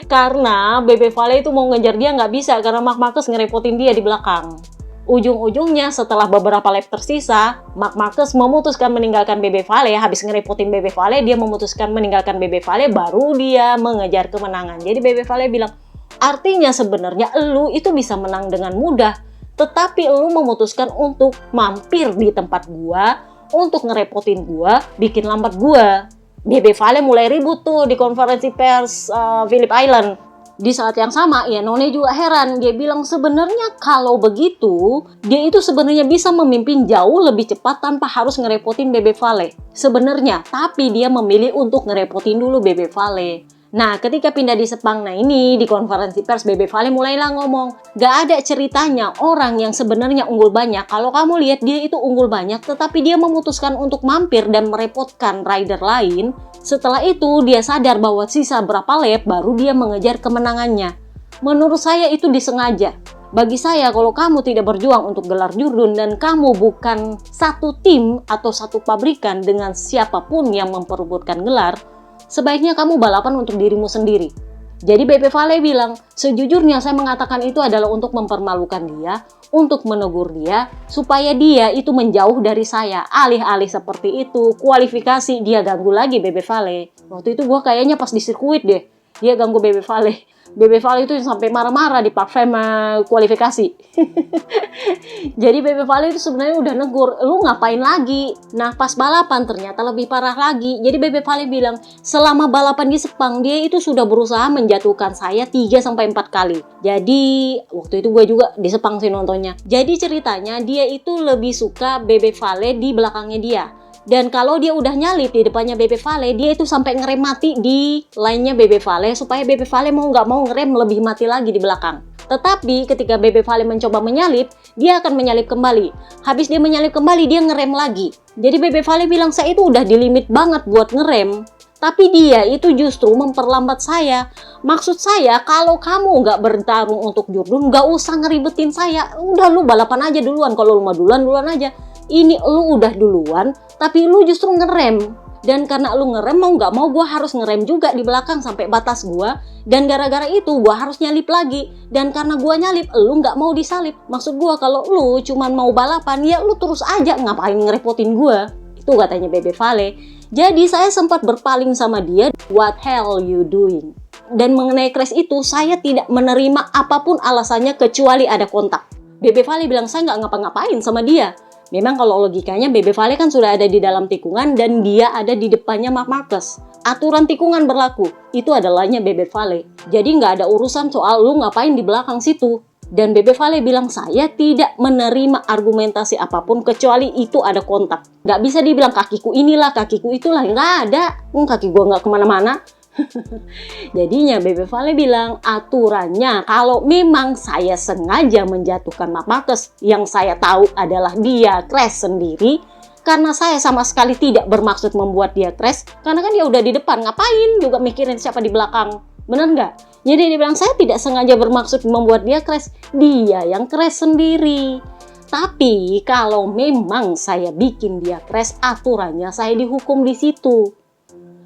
Karena Bebe Vale itu mau ngejar dia nggak bisa karena Marc Marquez ngerepotin dia di belakang. Ujung-ujungnya setelah beberapa lap tersisa, Marc Marquez memutuskan meninggalkan Bebe Vale. Habis ngerepotin Bebe Vale, dia memutuskan meninggalkan Bebe Vale, baru dia mengejar kemenangan. Jadi Bebe Vale bilang, artinya sebenarnya elu itu bisa menang dengan mudah. Tetapi lu memutuskan untuk mampir di tempat gua, untuk ngerepotin gua, bikin lambat gua. Bebe Vale mulai ribut tuh di konferensi pers Phillip Island. Di saat yang sama, Iannone juga heran. Dia bilang sebenarnya kalau begitu, dia itu sebenarnya bisa memimpin jauh lebih cepat tanpa harus ngerepotin Bebe Vale. Sebenarnya, tapi dia memilih untuk ngerepotin dulu Bebe Vale. Nah, ketika pindah di Sepang, nah ini di konferensi pers Bebe Vale mulailah ngomong, gak ada ceritanya orang yang sebenarnya unggul banyak. Kalau kamu lihat dia itu unggul banyak, tetapi dia memutuskan untuk mampir dan merepotkan rider lain. Setelah itu dia sadar bahwa sisa berapa lap baru dia mengejar kemenangannya. Menurut saya itu disengaja. Bagi saya, kalau kamu tidak berjuang untuk gelar jurdun dan kamu bukan satu tim atau satu pabrikan dengan siapapun yang memperebutkan gelar, sebaiknya kamu balapan untuk dirimu sendiri. Jadi Bebe Vale bilang, sejujurnya saya mengatakan itu adalah untuk mempermalukan dia, untuk menegur dia, supaya dia itu menjauh dari saya. Alih-alih seperti itu, kualifikasi dia ganggu lagi Bebe Vale. Waktu itu gue kayaknya pas di sirkuit deh, dia ganggu Bebe Vale. Bebe Vale itu sampai marah-marah di Park Fame kualifikasi. Jadi Bebe Vale itu sebenarnya udah negur, lu ngapain lagi? Nah pas balapan ternyata lebih parah lagi. Jadi Bebe Vale bilang, selama balapan di Sepang dia itu sudah berusaha menjatuhkan saya 3-4 kali. Jadi waktu itu gue juga di Sepang sih nontonnya. Jadi ceritanya dia itu lebih suka Bebe Vale di belakangnya dia. Dan kalau dia udah nyalip di depannya Bebe Vale, dia itu sampai ngerem mati di lainnya Bebe Vale supaya Bebe Vale mau nggak mau ngerem lebih mati lagi di belakang. Tetapi ketika Bebe Vale mencoba menyalip, dia akan menyalip kembali. Habis dia menyalip kembali, dia ngerem lagi. Jadi Bebe Vale bilang, saya itu udah di limit banget buat ngerem. Tapi dia itu justru memperlambat saya. Maksud saya, kalau kamu nggak bertarung untuk jurdun, nggak usah ngeribetin saya. Udah lu balapan aja duluan. Kalau lu mau duluan aja. Ini lu udah duluan, tapi lu justru ngerem. Dan karena lu ngerem, mau nggak mau gue harus ngerem juga di belakang sampai batas gue. Dan gara-gara itu gue harus nyalip lagi. Dan karena gue nyalip, lu nggak mau disalip. Maksud gue kalau lu cuman mau balapan, ya lu terus aja ngapain ngerepotin gue. Itu katanya Bebe Vale. Jadi saya sempat berpaling sama dia, what hell you doing? Dan mengenai crash itu, saya tidak menerima apapun alasannya kecuali ada kontak. Bebe Vale bilang, saya nggak ngapa-ngapain sama dia. Memang kalau logikanya Bebe Vale kan sudah ada di dalam tikungan dan dia ada di depannya Marc Marquez. Aturan tikungan berlaku, itu adalahnya Bebe Vale. Jadi nggak ada urusan soal lu ngapain di belakang situ. Dan Bebe Vale bilang saya tidak menerima argumentasi apapun kecuali itu ada kontak. Nggak bisa dibilang kakiku inilah, kakiku itulah. Nggak ada. Kaki gue nggak kemana-mana. Jadinya Bebe Vale bilang aturannya kalau memang saya sengaja menjatuhkan Marc Marquez yang saya tahu adalah dia crash sendiri, karena saya sama sekali tidak bermaksud membuat dia crash, karena kan dia udah di depan, ngapain juga mikirin siapa di belakang, bener nggak? Jadi dia bilang saya tidak sengaja bermaksud membuat dia crash, dia yang crash sendiri. Tapi kalau memang saya bikin dia crash, aturannya saya dihukum di situ.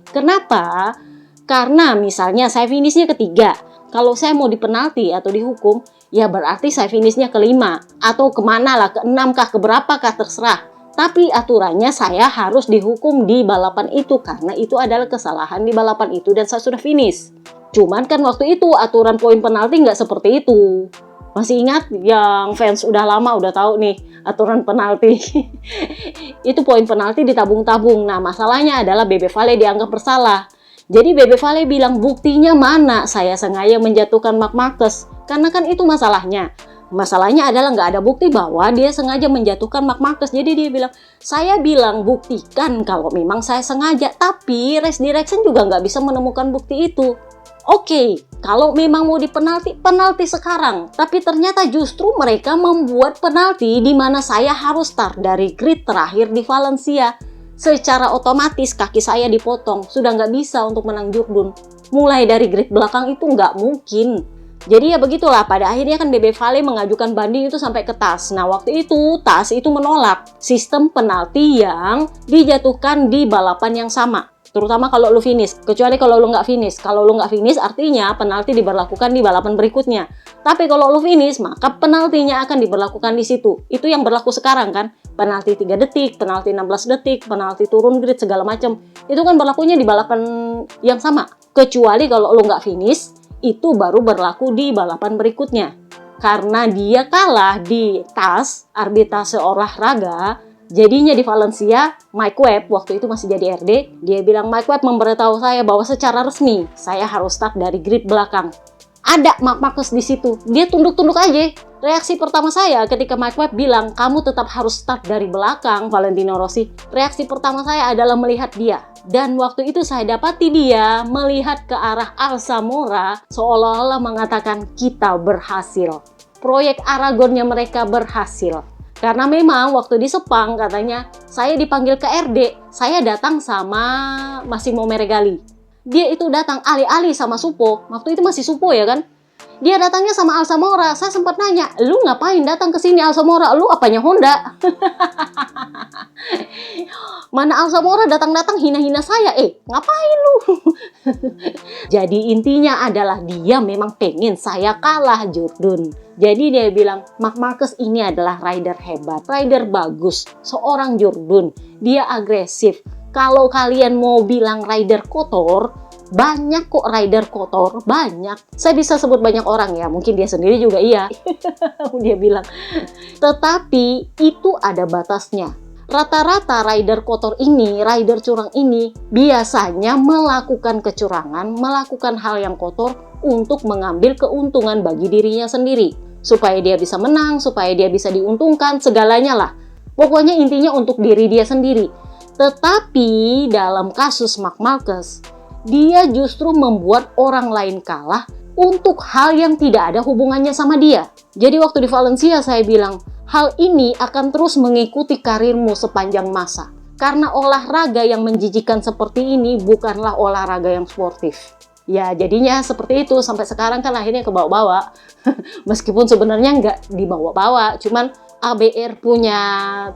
Kenapa? Karena misalnya saya finishnya ketiga, kalau saya mau dipenalti atau dihukum, ya berarti saya finishnya kelima, atau kemana lah, keenam kah, keberapa kah, terserah. Tapi aturannya saya harus dihukum di balapan itu, karena itu adalah kesalahan di balapan itu dan saya sudah finish. Cuman kan waktu itu aturan poin penalti nggak seperti itu. Masih ingat yang fans udah lama udah tahu nih aturan penalti. Itu poin penalti ditabung-tabung. Nah masalahnya adalah Bebe Vale dianggap bersalah. Jadi Bebe Vale bilang buktinya mana saya sengaja menjatuhkan Marc Marquez. Karena kan itu masalahnya. Masalahnya adalah nggak ada bukti bahwa dia sengaja menjatuhkan Marc Marquez. Jadi dia bilang, saya bilang buktikan kalau memang saya sengaja. Tapi Race Direction juga nggak bisa menemukan bukti itu. Oke, kalau memang mau dipenalti, penalti sekarang. Tapi ternyata justru mereka membuat penalti di mana saya harus start dari grid terakhir di Valencia. Secara otomatis kaki saya dipotong, sudah nggak bisa untuk menang Jourdain. Mulai dari grid belakang itu nggak mungkin. Jadi ya begitulah, pada akhirnya kan Bebe Vale mengajukan banding itu sampai ke TAS. Nah waktu itu TAS itu menolak sistem penalti yang dijatuhkan di balapan yang sama. Terutama kalau lu finish, kecuali kalau lu nggak finish. Kalau lu nggak finish artinya penalti diberlakukan di balapan berikutnya. Tapi kalau lu finish, maka penaltinya akan diberlakukan di situ. Itu yang berlaku sekarang kan. Penalti 3 detik, penalti 16 detik, penalti turun grid segala macam. Itu kan berlakunya di balapan yang sama. Kecuali kalau lu nggak finish, itu baru berlaku di balapan berikutnya. Karena dia kalah di TAS, arbitrase olahraga. Jadinya di Valencia, Mike Webb waktu itu masih jadi RD, dia bilang Mike Webb memberitahu saya bahwa secara resmi saya harus start dari grid belakang. Ada Marc Marquez di situ, dia tunduk-tunduk aja. Reaksi pertama saya ketika Mike Webb bilang kamu tetap harus start dari belakang Valentino Rossi. Reaksi pertama saya adalah melihat dia. Dan waktu itu saya dapati dia melihat ke arah Alsamora seolah-olah mengatakan kita berhasil. Proyek Aragonnya mereka berhasil. Karena memang waktu di Sepang katanya saya dipanggil ke RD, saya datang sama Massimo Meregali. Dia itu datang alih-alih sama Supo, waktu itu masih Supo ya kan? Dia datangnya sama Alsamora. Saya sempat nanya, lu ngapain datang ke sini Alsamora? Lu apanya Honda? Mana Alsamora datang-datang hina-hina saya? Ngapain lu? Jadi intinya adalah dia memang pengen saya kalah Jourdain. Jadi dia bilang, Marc Marquez ini adalah rider hebat, rider bagus, seorang Jourdain. Dia agresif. Kalau kalian mau bilang rider kotor, banyak kok rider kotor, banyak. Saya bisa sebut banyak orang ya, mungkin dia sendiri juga iya. Dia bilang. Tetapi itu ada batasnya. Rata-rata rider kotor ini, rider curang ini, biasanya melakukan kecurangan, melakukan hal yang kotor untuk mengambil keuntungan bagi dirinya sendiri. Supaya dia bisa menang, supaya dia bisa diuntungkan, segalanya lah. Pokoknya intinya untuk diri dia sendiri. Tetapi dalam kasus Marc Marquez, dia justru membuat orang lain kalah untuk hal yang tidak ada hubungannya sama dia. Jadi waktu di Valencia saya bilang, hal ini akan terus mengikuti karirmu sepanjang masa. Karena olahraga yang menjijikan seperti ini bukanlah olahraga yang sportif. Ya jadinya seperti itu, sampai sekarang kan akhirnya kebawa-bawa. Meskipun sebenarnya nggak dibawa-bawa, cuman ABR punya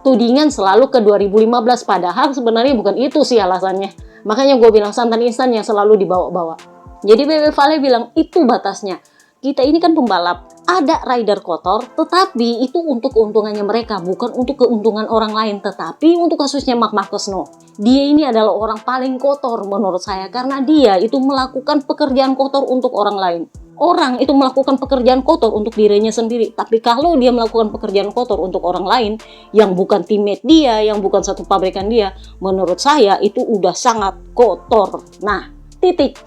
tudingan selalu ke 2015, padahal sebenarnya bukan itu sih alasannya. Makanya gue bilang santan instan yang selalu dibawa-bawa. Jadi Bebe Vale bilang itu batasnya. Kita ini kan pembalap, ada rider kotor, tetapi itu untuk keuntungannya mereka, bukan untuk keuntungan orang lain. Tetapi untuk kasusnya Marc Marquez, no. Dia ini adalah orang paling kotor menurut saya, karena dia itu melakukan pekerjaan kotor untuk orang lain. Orang itu melakukan pekerjaan kotor untuk dirinya sendiri. Tapi kalau dia melakukan pekerjaan kotor untuk orang lain, yang bukan teammate dia, yang bukan satu pabrikan dia, menurut saya itu udah sangat kotor. Nah, titik.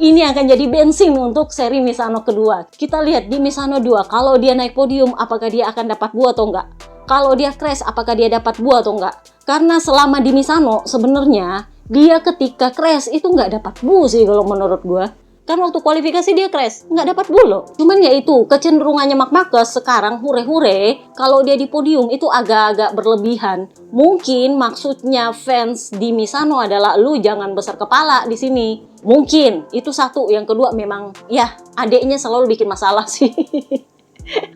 Ini akan jadi bensin untuk seri Misano kedua. Kita lihat di Misano 2, kalau dia naik podium, apakah dia akan dapat buah atau enggak? Kalau dia crash, apakah dia dapat buah atau enggak? Karena selama di Misano, sebenarnya dia ketika crash itu nggak dapat buah sih kalau menurut gue. Kan waktu kualifikasi dia crash, nggak dapat buah loh. Cuman ya itu, kecenderungannya Marc Marquez sekarang hure-hure, kalau dia di podium itu agak-agak berlebihan. Mungkin maksudnya fans di Misano adalah lu jangan besar kepala di sini. Mungkin, itu satu. Yang kedua memang, ya adeknya selalu bikin masalah sih.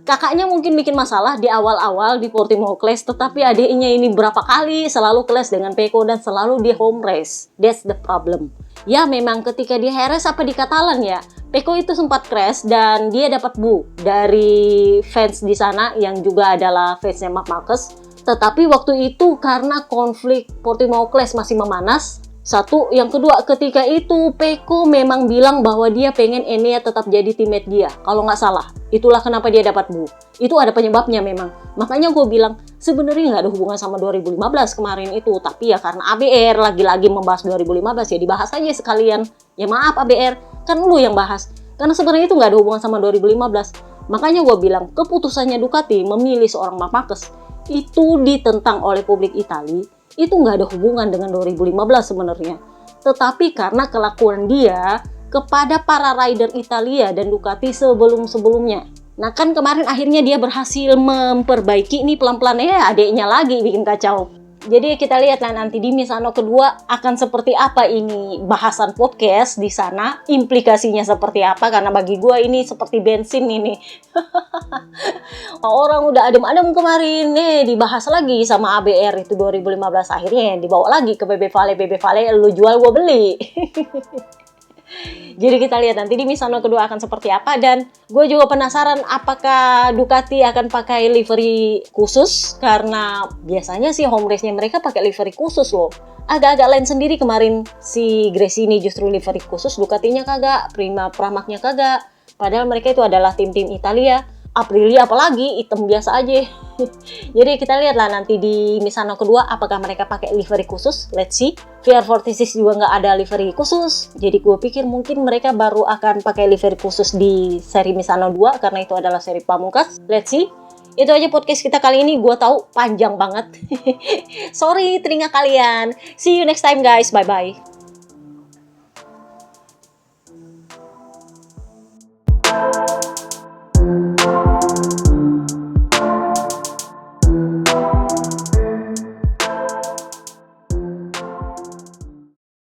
Kakaknya mungkin bikin masalah di awal-awal di Portimao Clash, tetapi adiknya ini berapa kali selalu clash dengan Pecco dan selalu di home race. That's the problem. Ya memang ketika di Jerez apa di Catalan ya, Pecco itu sempat crash dan dia dapat bu dari fans di sana yang juga adalah fansnya Marc Marquez. Tetapi waktu itu karena konflik Portimao Clash masih memanas, satu, yang kedua, ketika itu Pecco memang bilang bahwa dia pengen Enea tetap jadi teammate dia, kalau nggak salah. Itulah kenapa dia dapat bu. Itu ada penyebabnya memang. Makanya gue bilang, sebenarnya nggak ada hubungan sama 2015 kemarin itu. Tapi ya karena ABR lagi-lagi membahas 2015, ya dibahas aja sekalian. Ya maaf ABR, kan lu yang bahas. Karena sebenarnya itu nggak ada hubungan sama 2015. Makanya gue bilang, keputusannya Ducati memilih seorang Marc Marquez itu ditentang oleh publik Italia. Itu nggak ada hubungan dengan 2015 sebenarnya. Tetapi karena kelakuan dia kepada para rider Italia dan Ducati sebelum-sebelumnya. Nah kan kemarin akhirnya dia berhasil memperbaiki ini pelan-pelan, adeknya lagi bikin kacau. Jadi kita lihatlah nanti di Misano kedua akan seperti apa ini bahasan podcast di sana, implikasinya seperti apa, karena bagi gue ini seperti bensin ini. Orang udah adem-adem kemarin, dibahas lagi sama ABR itu 2015, akhirnya dibawa lagi ke BB Vale, lu jual gue beli. Jadi kita lihat nanti di Misano kedua akan seperti apa, dan gue juga penasaran apakah Ducati akan pakai livery khusus, karena biasanya sih home race-nya mereka pakai livery khusus loh. Agak-agak lain sendiri kemarin, si Gresini justru livery khusus, Ducatinya kagak, Pramac-nya kagak. Padahal mereka itu adalah tim-tim Italia. Aprilia apalagi hitam biasa aja. Jadi kita lihatlah nanti di Misano kedua apakah mereka pakai livery khusus. Let's see. VR46 juga nggak ada livery khusus. Jadi gue pikir mungkin mereka baru akan pakai livery khusus di seri Misano 2 karena itu adalah seri pamungkas. Let's see. Itu aja podcast kita kali ini. Gue tahu panjang banget. Sorry telinga kalian. See you next time guys. Bye bye.